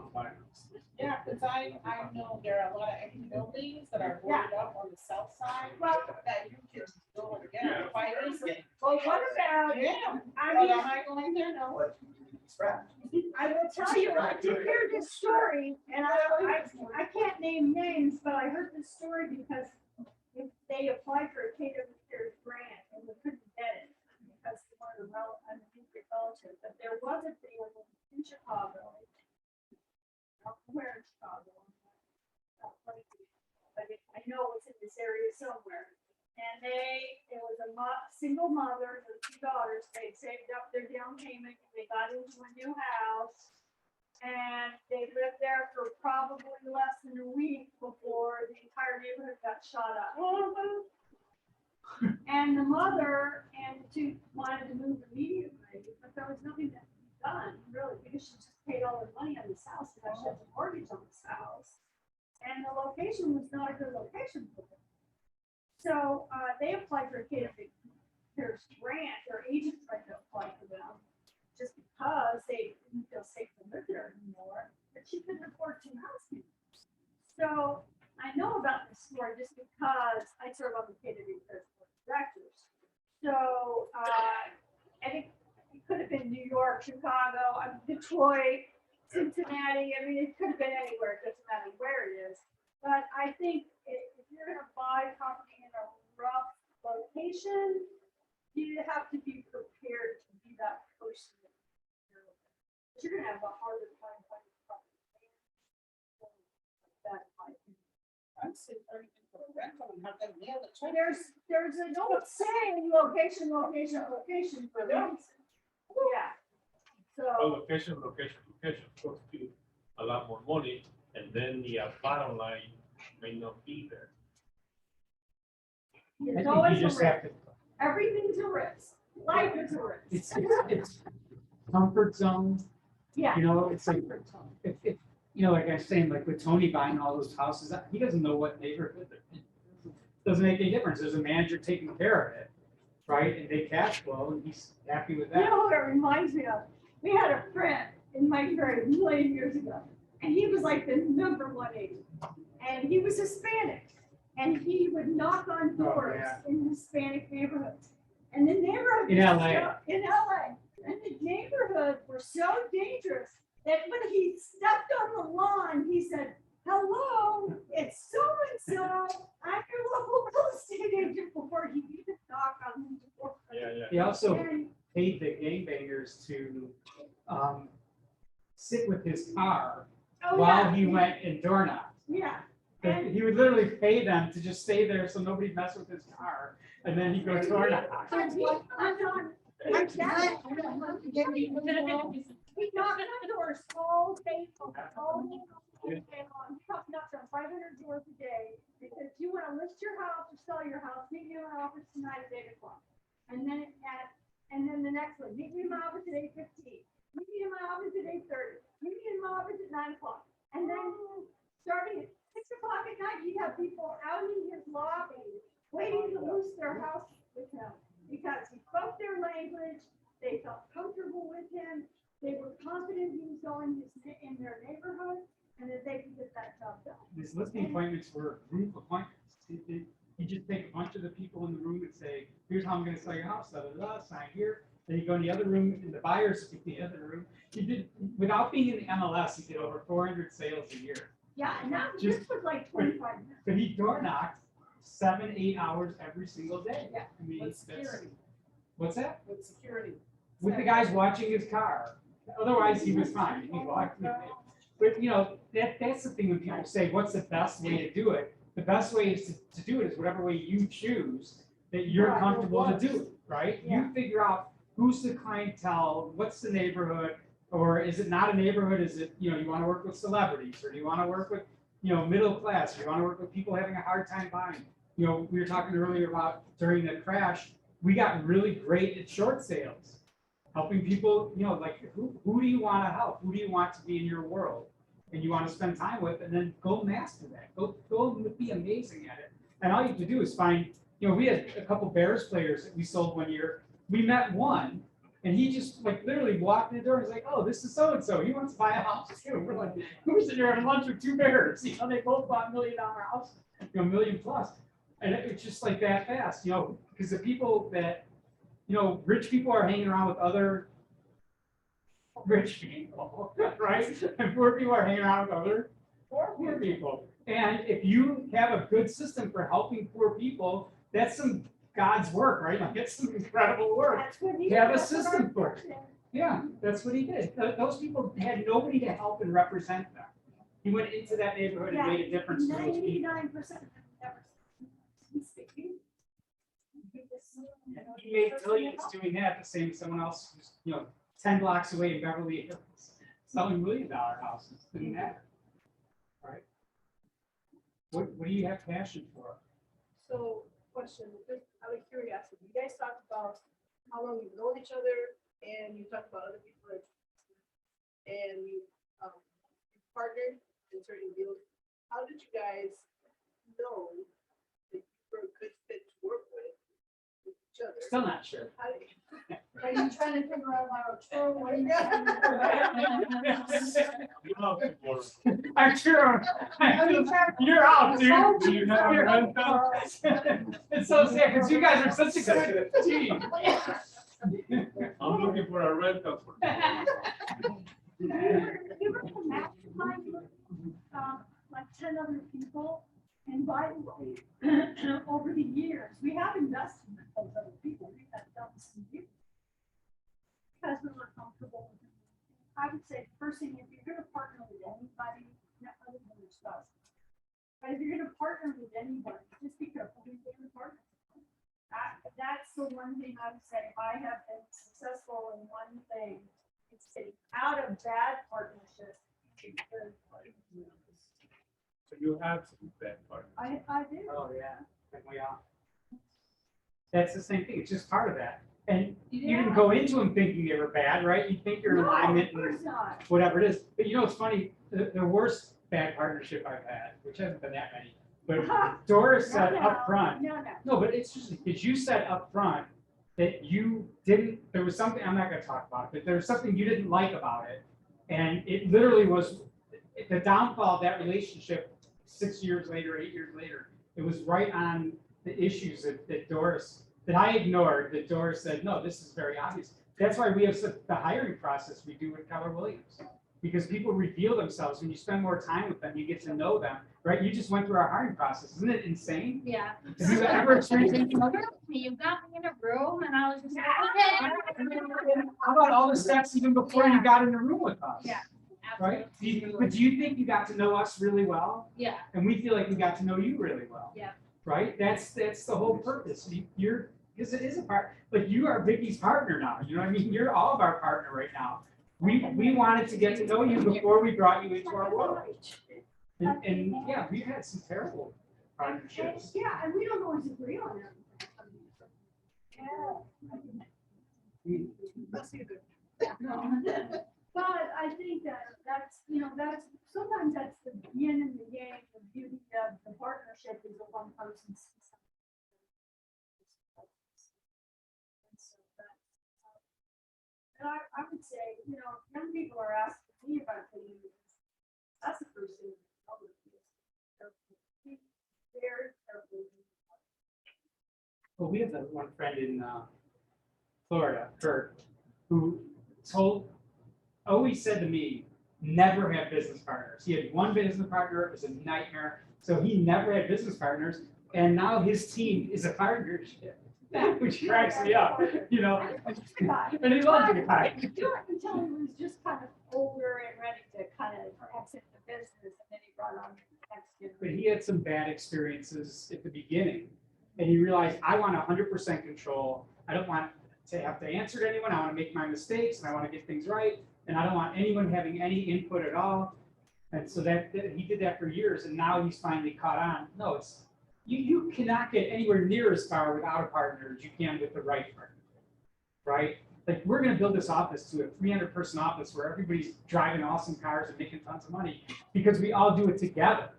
Yeah, because I know there are a lot of empty buildings that are boarded up on the south side, Well, that you can go and get quite easily. well, what about, Yeah, I but mean, am I going there? No. What scratch? I will tell you, I did hear this story, and I can't name names, but I heard this story because they applied for a KWCARES grant and they couldn't get it. where in Chicago. I know it's in this area somewhere. And it was a single mother with 2 daughters. They'd saved up their down payment. They got into a new house. And they lived there for probably less than a week before the entire neighborhood got shot up. And the mother and she wanted to move immediately, but there was nothing that could be done, really, because she just paid all her money on this house, and now she has a mortgage on this house. And the location was not a good location for them. So they applied for a care's grant, their agent tried to apply for them, just because they didn't feel safe to live there anymore, but she couldn't afford 2 housekeepers. So I know about this story just because I serve on the catering board of directors. So and it could have been New York, Chicago, Detroit, Cincinnati. I mean, it could have been anywhere. It doesn't matter where it is. But I think if you're going to buy property in a rough location, you have to be prepared to be that person. You're going to have a harder time finding property. That might be. I'd say everything for rental and have them nail it. There's an old saying, location for a reason. Yeah. Well, So, location, costs you a lot more money, and then the bottom line may not be there. I it's think always you a just have risk. to, Everything's a risk. Life is a risk. it's comfort zone, Yeah. you know, it's like, if, you know, like I was saying, like with Tony buying all those houses, he doesn't know what neighborhood they're in. Doesn't make any difference. There's a manager taking care of it, right? And they cash flow, and he's happy with You that. know what it reminds me of? We had a friend in my grade a million years ago, and he was like the #1 agent. And he was Hispanic, and he would knock on doors yeah. in Hispanic neighborhoods. And the neighborhood. In was LA. In LA. And the neighborhood were so dangerous that when he stepped on the lawn, he said, "Hello, it's so-and-so. I'm your local real estate agent," before he even knocked on the door. Yeah. He also And paid the gangbangers to sit with his car oh, while yeah, he went and door knocked. Yeah. But he would literally pay them to just stay there so nobody messed with his car, and then he'd go door knock. I'm done. I'm done. We knocked on doors all day long, all day long. Knocked on 500 doors a day. Because you want to list your house or sell your house, meet me in my office tonight at 8 o'clock. And then the next one, meet me in my office at 8:15. Meet me in my office at 8:30. Meet me in my office at 9 o'clock. And then starting at 6 o'clock at night, you'd have people out in his lobby waiting to lose their house with him because he spoke their language. They felt comfortable with him. They were confident he was going in their neighborhood and that they could get that job done. His listing appointments were group appointments. You just take a bunch of the people in the room and say, "Here's how I'm going to sell your house. Da, da, da, sign here." Then you go in the other room, in the buyers in the other room. He did, without being in the MLS, he did over 400 sales a year. Yeah, and that Just- this was like 25 minutes. But he door knocked 7-8 hours every single day. Yeah. I mean, With that's, security, what's that? with security. With the guys watching his car. Otherwise, he was fine. He walked. But you know, that's the thing when people say, "What's the best way to do it?" The best way is to do it is whatever way you choose that you're Right, comfortable to it do it, right? Yeah. You figure out who's the clientele, what's the neighborhood, or is it not a neighborhood? Is it, you know, you want to work with celebrities, or do you want to work with, you know, middle class, or you want to work with people having a hard time buying? You know, we were talking earlier about during the crash, we got really great at short sales, helping people, you know, like who do you want to help? Who do you want to be in your world? And you want to spend time with, and then go master that. Go be amazing at it. And all you have to do is find, you know, we had a couple Bears players that we sold one year. We met one, and he just like literally walked in the door and was like, "Oh, this is so and so. He wants to buy a house too." We're like, "Who's sitting there having lunch with 2 Bears?" You know, they both bought $1 million house, you know, $1 million plus, and it's just like that fast, you know, because the people that, you know, rich people are hanging around with other rich people, right? And poor people are hanging around with other poor people. And if you have a good system for helping poor people, that's some God's work, right? Like it's some incredible work. That's what he You have a did. That's what system our for it. did. Yeah, that's what he did. Those people had nobody to help and represent them. He went into that neighborhood and made a difference to those people. 99% have never seen speaking. He made millions doing that, the same as someone else who's, 10 blocks away in Beverly Hills, selling $1 million houses, didn't matter. Right? What do you have passion for? So, question, just out of curiosity, you guys talked about how long you've known each other, and you talked about other people that, and you partnered in certain deals. How did you guys know that you were a good fit to work with each other? Still not sure. How did you- Are you trying to figure out my true? What are you You know, before- I'm sure. You're out, dude. Do you have a rental? It's so sad because you guys are such a good team. I'm looking for a rental. We were in a mastermind with, like 10 other people, and by the way, over the years, we have invested in those other people. We have done some deals. Because we were comfortable with them. I would say, first thing, if you're gonna partner with anybody, not other than your spouse, but if you're gonna partner with anybody, just be careful who you're gonna partner with. That's the one thing I would say. If I have been successful in one thing, it's getting out of bad partnerships. So you have some bad partners. I do. Oh, yeah. And we are. That's the same thing. It's just part of that. And you didn't go into them thinking they were bad, right? You think you're in No, alignment of course and not. whatever it is. But it's funny, the worst bad partnership I've had, which hasn't been that many, but Doris said up front, No. no, but it's just, because you said up front that you didn't, there was something, I'm not gonna talk about it, but there was something you didn't like about it. And it literally was the downfall of that relationship 6 years later, 8 years later. It was right on the issues that Doris, that I ignored, that Doris said, no, this is very obvious. That's why we have the hiring process we do with Keller Williams. Because people reveal themselves. When you spend more time with them, you get to know them, right? You just went through our hiring process. Isn't it insane? Yeah. Have you ever experienced anything like that? You got me in a room and I was just like, okay. How about all the steps even before you got in the room with us? Yeah, Right? absolutely. But do you think you got to know us really well? Yeah, And we feel like we got to know you really well. Yeah. Right? That's the whole purpose. You're, because it is a part, like you are Vicky's partner now. You know what I mean? You're all of our partner right now. We wanted to get to know you before we brought you into our world. And yeah, we've had some terrible partnerships. Yeah, and we don't always agree on everything. That's either. But I think that's sometimes that's the yin and the yang, the beauty of the partnership is a one person. And I would say, young people are asking me about things. That's the first thing. Very careful. Well, we have that one friend in Florida, Kurt, who always said to me, never have business partners. He had one business partner, it was a nightmare. So he never had business partners. And now his team is a partnership, which cracks me up, And he loves the guy. Do it until he was just kind of older and ready to kind of exit the business, and then he brought on the next generation. But he had some bad experiences at the beginning. And he realized, I want 100% control. I don't want to have to answer to anyone. I want to make my mistakes and I want to get things right. And I don't want anyone having any input at all. And so that he did that for years. And now he's finally caught on. No, it's you cannot get anywhere near as far without a partner as you can with the right partner. Right? Like we're going to build this office to a 300-person office where everybody's driving awesome cars and making tons of money because we all do it together.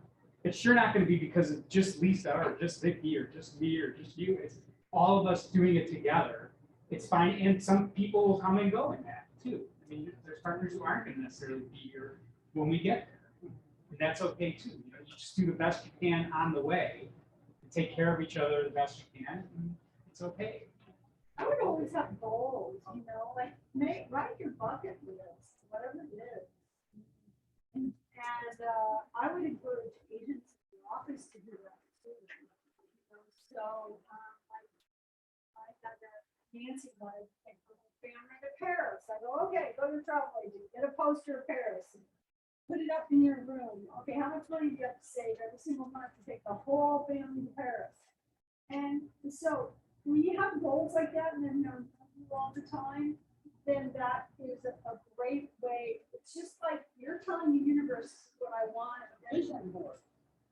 It's sure not going to be because of just Lisa or just Vicky or just me or just you. It's all of us doing it together. It's fine. And some people will come and go in that too. I mean, there's partners who aren't going to necessarily be here when we get there. And that's okay too. You just do the best you can on the way and take care of each other the best you can. And it's okay. I would always have goals, like write your bucket list, whatever it is. And I would encourage agents in the office to do that too. So I had Nancy wanted to take her whole family to Paris. I go, okay, go to the travel agent, get a poster of Paris. put it up in your room. Okay, how much money do you have to save every single month to take the whole family to Paris? And so when you have goals like that and then they're all the time, then that is a great way. It's just like you're telling the universe what I want. Vision board.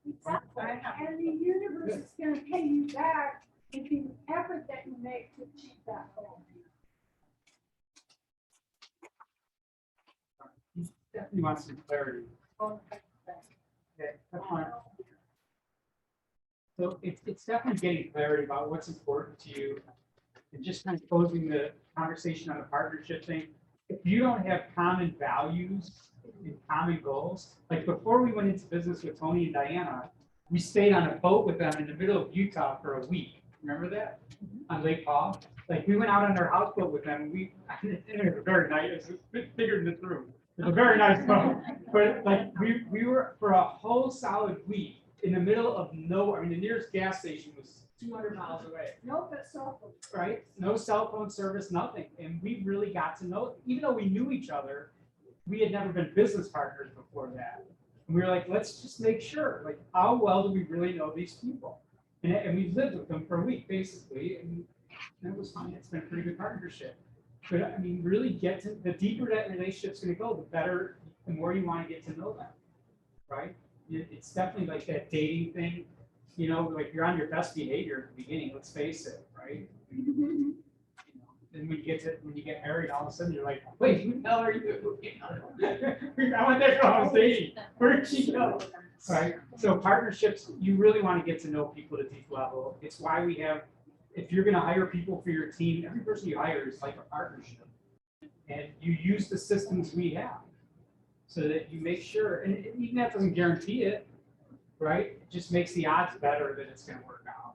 Exactly. And the universe is gonna pay you back with the effort that you make to achieve that goal. Definitely want some clarity. Okay, that's fine. So it's definitely getting clarity about what's important to you and just kind of closing the conversation on the partnership thing. If you don't have common values and common goals, like before we went into business with Tony and Diana, we stayed on a boat with them in the middle of Utah for a week. Remember that? On Lake Paul? Like we went out on their houseboat with them. It was very nice. It was a bit bigger than this room. It was a very nice boat. But like we were for a whole solid week in the middle of nowhere. I mean, the nearest gas station was 200 miles away. No, but so. Right? No cell phone service, nothing. And we really got to know, even though we knew each other, we had never been business partners before that. And we were like, let's just make sure, like, how well do we really know these people? And we lived with them for a week, basically, and it was fine. It's been a pretty good partnership. But I mean, really get to, the deeper that relationship's gonna go, the better, the more you wanna get to know them, right? It's definitely like that dating thing, you know, like you're on your best behavior at the beginning, let's face it, right? You know, then when you get married, all of a sudden you're like, wait, who the hell are you? I went there when I was dating. Where did she go? Right? So partnerships, you really want to get to know people at a deep level. It's why we have, if you're going to hire people for your team, every person you hire is like a partnership. And you use the systems we have so that you make sure, and even that doesn't guarantee it, right? It just makes the odds better that it's going to work out.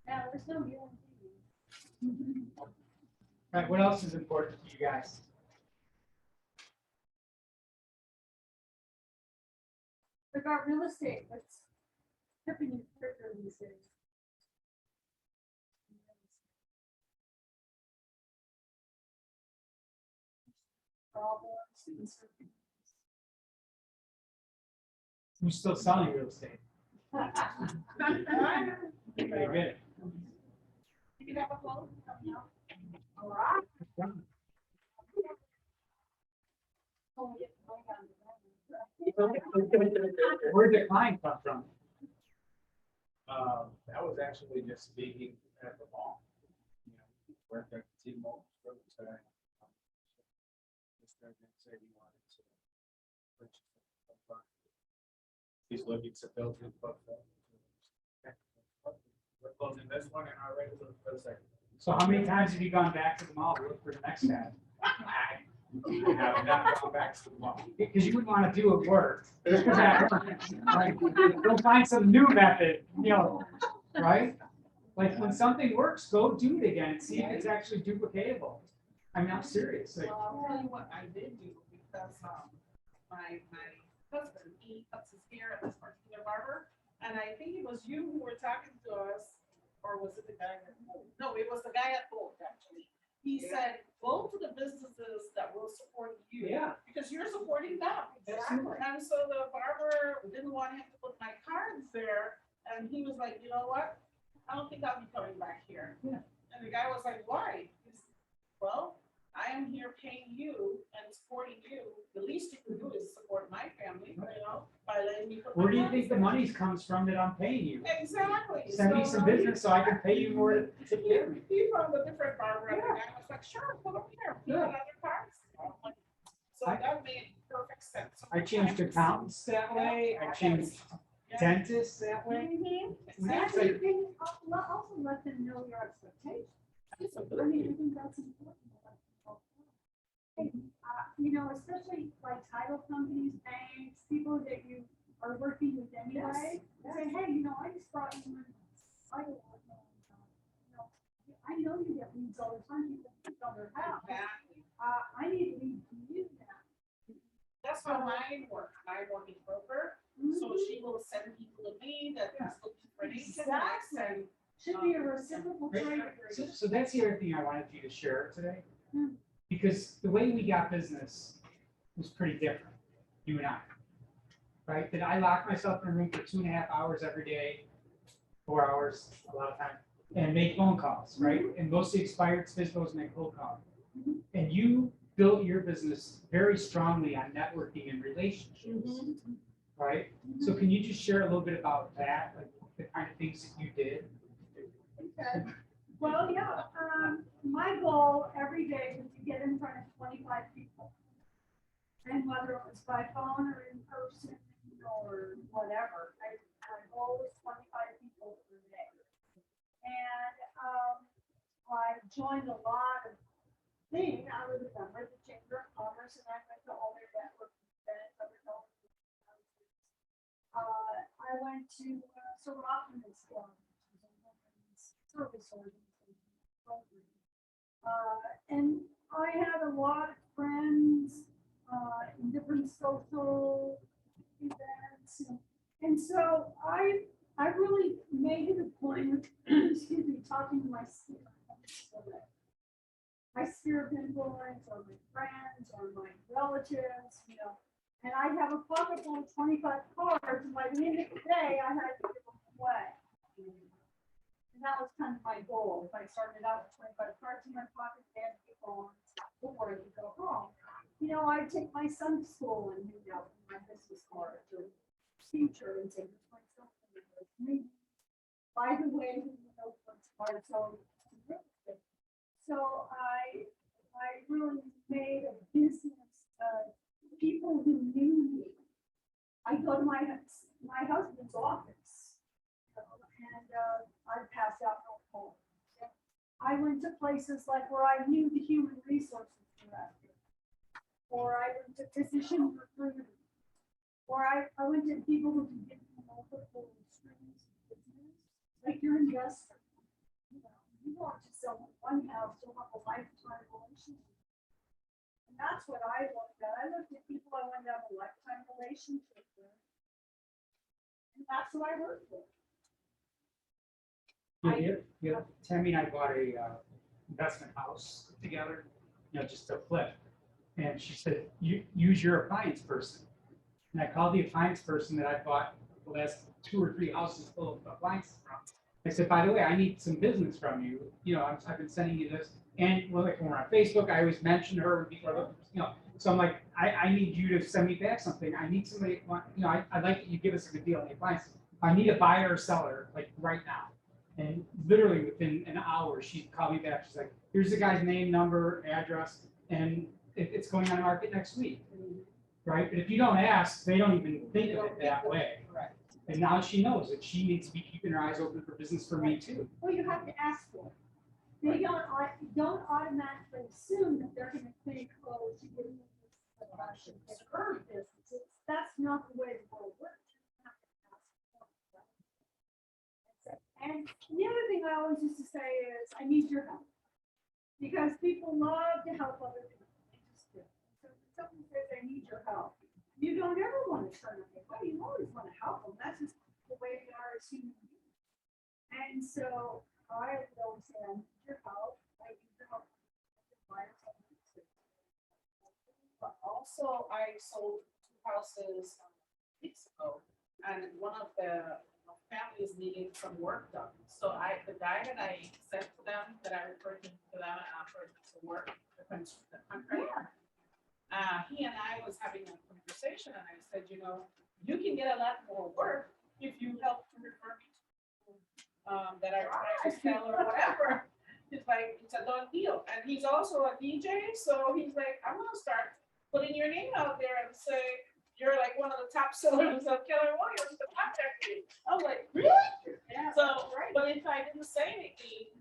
Yeah, there's no guarantee. Right, what else is important to you guys? About real estate, what's happening quicker these days? Problems. Who's still selling real estate? Very good. You have a phone coming out? All right. Where'd the client come from? That was actually just speaking at the mall. You know, worked at the T-Mobile store today. This guy didn't say he wanted to purchase the property. He's looking to build his portfolio. We're closing this one and already looking for the second. So how many times have you gone back to the mall to look for the next guy? I have not gone back to the mall. Because you wouldn't want to do it work. Right? Go find some new method, you know, right? Like when something works, go do it again and see if it's actually duplicatable. I mean, I'm serious. Like, Well, I'll tell you what I did do because, my husband, he cuts his hair at this particular barber. And I think it was you who were talking to us, or was it the guy at Bolt? No, it was the guy at Bolt, actually. He said, go to the businesses that will support you. yeah. Because you're supporting them. Absolutely. And so the barber didn't want him to put my cards there. And he was like, you know what? I don't think I'll be coming back here. Yeah. And the guy was like, why? He said, well, I am here paying you and supporting you. The least you can do is support my family, you know, by letting me put my Where do you cards think the there." money comes from that I'm paying you? Exactly. Send me some business so I can pay you more to take care of me. He found a different barber and the guy was like, sure, put them here. Put Yeah. other cards. So I- that made perfect sense. I changed accountants that way. I changed Yeah. dentists that way. And Exactly. you can also let them know your expectations. I mean, I think that's important. You know, especially like title companies, banks, people that you are working with anyway. Say, hey, you know, I just brought you in. Title. You know, I know you get leads all the time. You can click on their house. Exactly. I need to lead from you now. That's how mine works. My mortgage broker, so she will send people to me that is looking for an agent. and I send- Should be a reciprocal trade So, agreement. so that's the other thing I wanted you to share today. Hmm. Because the way we got business was pretty different. you and I. Right? That I lock myself in a room for 2.5 hours every day, 4 hours a lot of time, and make phone calls, right? And mostly expired physicals make cold calls. And you built your business very strongly on networking and relationships, right? So can you just share a little bit about that, like the kind of things that you did? Okay. Well, yeah, my goal every day was to get in front of 25 people. And whether it was by phone or in person or whatever, my goal was 25 people per day. And I joined a lot of things. I was a member of the Chamber of Commerce, and I went to all their networking events. I went to Sir Optimus Club, which is a women's service organization program. And I had a lot of friends in different social events. And so I really made it a point of, excuse me, talking to my sphere. My sphere of influence, or my friends, or my relatives, you know. And I have a pocket full of 25 cards, and by the end of the day, I had to give them away. And that was kind of my goal. If I started out with 25 cards in my pocket, they had to get home before I could go home. You know, I'd take my son to school and hand out my business cards or teacher and say, "Here's my son, me. By the way, who knows what's part so." So I really made a business of people who knew me. I go to my husband's office, and I pass out no cards. I went to places like where I knew the human resources director, or I went to physician recruiters, or I went to people who could give me multiple streams of business, like your investor. You want to sell one house, you'll have a lifetime relationship. And that's what I looked at. I looked at people I wanted to have a lifetime relationship with. And that's who I worked with. Yeah, Tammy and I bought a investment house together, just to flip. And she said, use your appliance person. And I called the appliance person that I bought the last 2 or 3 houses full of appliances from. I said, by the way, I need some business from you. I've been sending you this. And like when we're on Facebook, I always mention her before, so I'm like, I need you to send me back something. I need somebody, I'd like that you give us a good deal on the appliances. I need a buyer or seller, like right now. And literally within an hour, she called me back. She's like, here's the guy's name, number, address, and it's going on the market next week. Right? But if you don't ask, they don't even think of it that way. Right. And now she knows that she needs to be keeping her eyes open for business for me too. Well, you have to ask for it. They don't automatically assume that they're going to think, oh, she gives me this production, it's her business. That's not the way the world works. You have to ask for it. And the other thing I always used to say is, I need your help. Because people love to help other people. They just do. So when someone says, I need your help, you don't ever want to turn away. Well, you always want to help them. That's just the way we are as human beings. And so I would always say, I need your help. I need your help. But also, I sold 2 houses weeks ago, and one of the families needed some work done. So the guy that I said to them, that I referred to them and offered to work, the contractor, he and I was having a conversation, and I said, you can get a lot more work if you help to refer me to that I try to sell or whatever. It's like, it's a done deal. And he's also a DJ, so he's like, I'm gonna start putting your name out there and say, you're like one of the top sellers of Keller Williams to contact me. I was like, really? Yeah. So, but if I didn't say anything,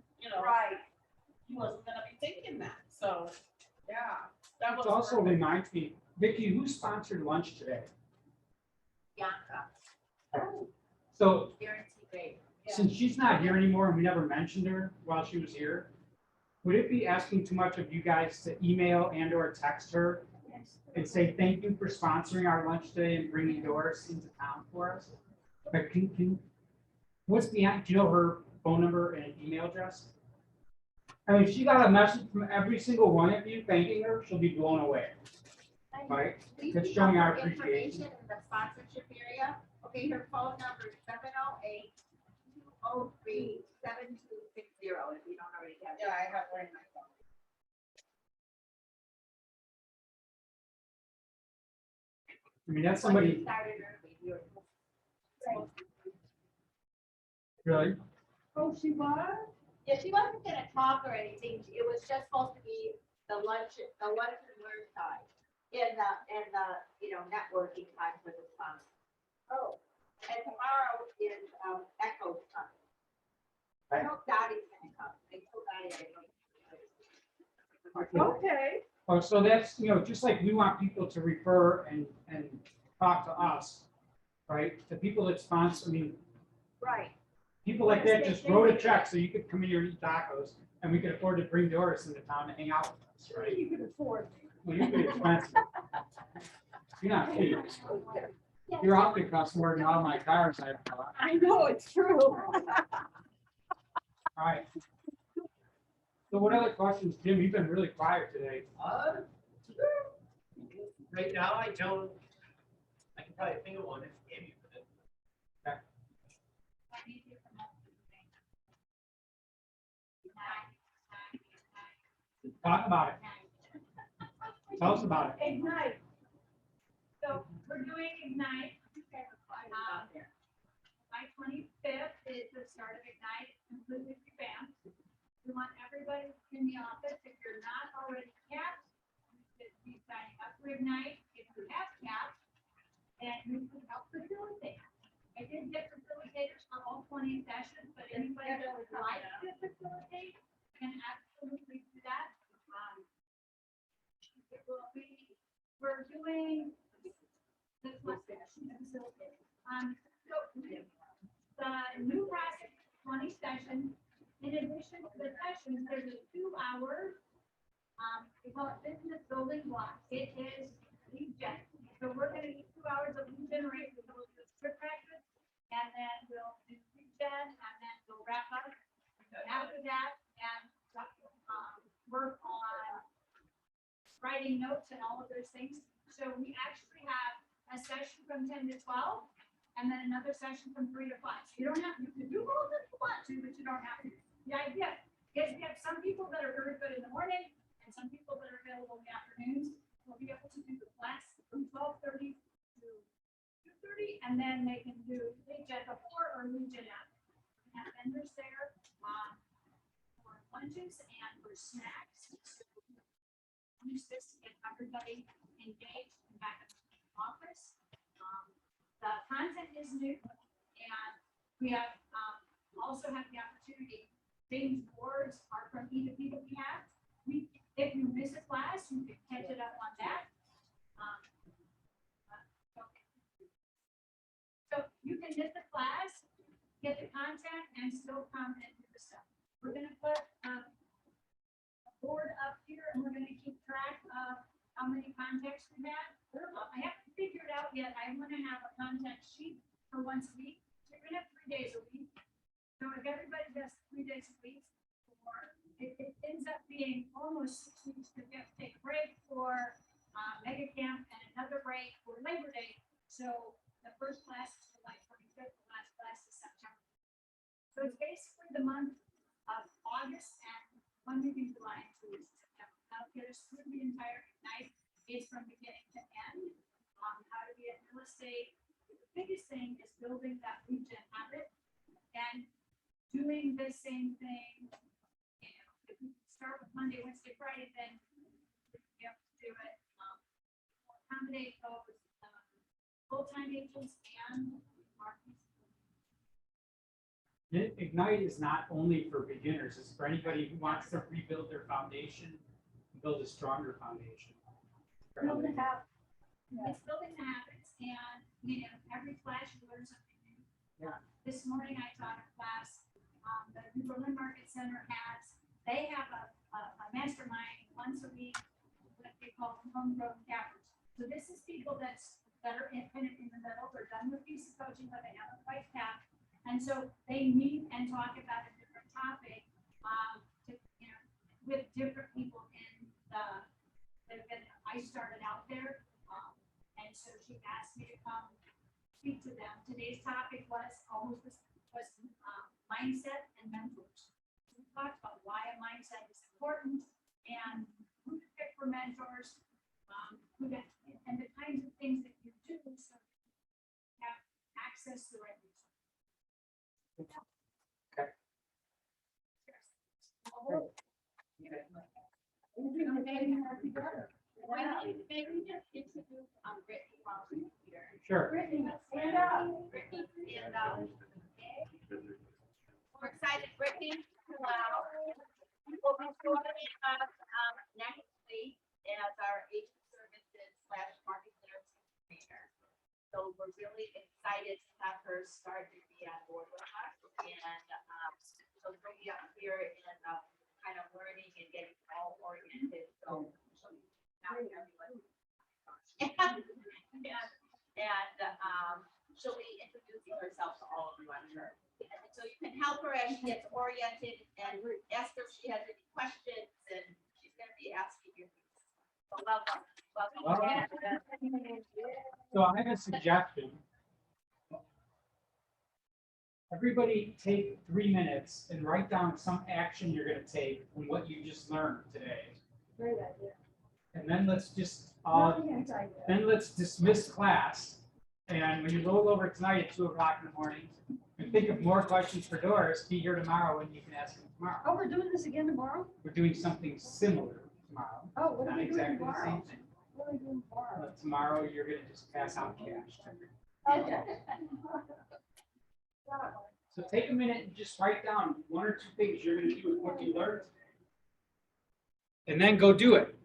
Right. he wasn't gonna be thinking that. So, yeah, that It was. also perfect. reminds me, Vicki, who sponsored lunch today? Bianca, So guarantee rate. since she's not here anymore and we never mentioned her while she was here, would it be asking too much of you guys to email and or text her and say, thank you for sponsoring our lunch today and bringing Doris into town for us? But what's do you know her phone number and email address? I mean, if she got a message from every single one of you thanking her, she'll be blown away. right? Please It's pick showing up our her appreciation. information in the sponsorship area. Okay, her phone number is 708-203-7260, if you don't already have it. Yeah, I have one in my phone. I mean, that's When you somebody, started early, you were- really, Oh, she was? Yeah, she wasn't gonna talk or anything. It was just supposed to be the lunch and learn time. And the networking time for the sponsor. Oh, And tomorrow is, Echo time. I hope Dottie's gonna come. I told Dottie I don't. okay. oh, so that's, just like we want people to refer and talk to us, right? The people that sponsor, I mean, Right. people like that just wrote a check so you could come in here and eat tacos, and we could afford to bring Doris into town to hang out with us, Sure, right? you could afford me. Well, you're pretty expensive. You're not cheap. Your outfit costs more than all my cars I've bought. I know, it's true. All right. So what other questions, Jim? You've been really quiet today. Right now, I can probably think of one if Amy put it. Talk about it. Tell us about it. Ignite. So we're doing Ignite. My 25th is the start of Ignite, completely revamped. We want everybody in the office, if you're not already capped, you should be signing up for Ignite. If you have capped, and you can help facilitate. I did get facilitators for all 20 sessions, but anybody that would like to facilitate can absolutely do that. It will be, we're doing this one session to facilitate. So the new process, 20 sessions. In addition to the sessions, there's a 2 hour, we call it business building block. It is lead gen. So we're gonna do 2 hours of lead generation, we'll do script practice, and then we'll do lead gen, and then we'll wrap up. After that, and work on writing notes and all of those things. So we actually have a session from 10 to 12, and then another session from 3 to 5. So you don't have, you can do both if you want to, but you don't have to. The idea is we have some people that are very good in the morning and some people that are available in the afternoons. We'll be able to do the class from 12:30 to 2:30, and then they can do lead gen before or lead gen after. We have vendors there, for lunches and for snacks. Use this to get everybody engaged and back in the office. The content is new, and we have also have the opportunity. Things boards are from E2P that we have. If you miss a class, you can catch it up on that. So you can miss the class, get the content, and still come and do the stuff. We're gonna put a board up here, and we're gonna keep track of how many contacts we have. I haven't figured out yet. I'm gonna have a contact sheet for once a week. So we're gonna have 3 days a week. So if everybody does 3 days a week, or it ends up being almost 6 weeks to take a break for mega camp and another break for Labor Day. So the first class is July 25th, the last class is September. So it's basically the month of August and 1 week in July and 2 weeks in September. That'll get us through the entire night. It's from beginning to end. How to be in real estate. The biggest thing is building that lead gen habit and doing the same thing. If we start with Monday, Wednesday, Friday, then you have to do it. Accommodate those full-time agents and marketing. Ignite is not only for beginners, it's for anybody who wants to rebuild their foundation, build a stronger foundation. Build the habit. It's building the habits, and every class you learn something new. Yeah. This morning I taught a class, the New Berlin Market Center they have a mastermind once a week, what they call homegrown cappers. So this is people that are in the middle, they're done with piece of coaching, but they haven't quite capped. And so they meet and talk about a different topic, with different people in the, I I started out there, and so she asked me to come speak to them. Today's topic was mindset and mentors. We talked about why a mindset is important and who to pick for mentors, and the kinds of things that you do so you have access to the right resources. Okay. Why don't you maybe just introduce Brittany while she's here? Sure. Brittany, stand up. Brittany, stand up. We're excited, Brittany. Hello. We'll be joining us next week as our agent services / market services trainer. So we're really excited to have her start to be on board with us, and so she'll be up here and kind of learning and getting all oriented. So now everyone. And she'll be introducing herself to all of you, I'm sure. And so you can help her as she gets oriented and ask her if she has any questions, and she's gonna be asking you. So welcome. So I have a suggestion. Everybody take 3 minutes and write down some action you're gonna take from what you just learned today. Great idea. And then let's just, Nothing anti-idea. then let's dismiss class. And when you roll over tonight at 2:00 in the morning, and think of more questions for Doris, be here tomorrow and you can ask them tomorrow. Oh, we're doing this again tomorrow? We're doing something similar tomorrow. Oh, what are Not we doing exactly the tomorrow? same thing. What are we doing tomorrow? But tomorrow, you're gonna just pass out cash. Okay. So take a minute and just write down 1 or 2 things you're gonna do with what you learned. And then go do it.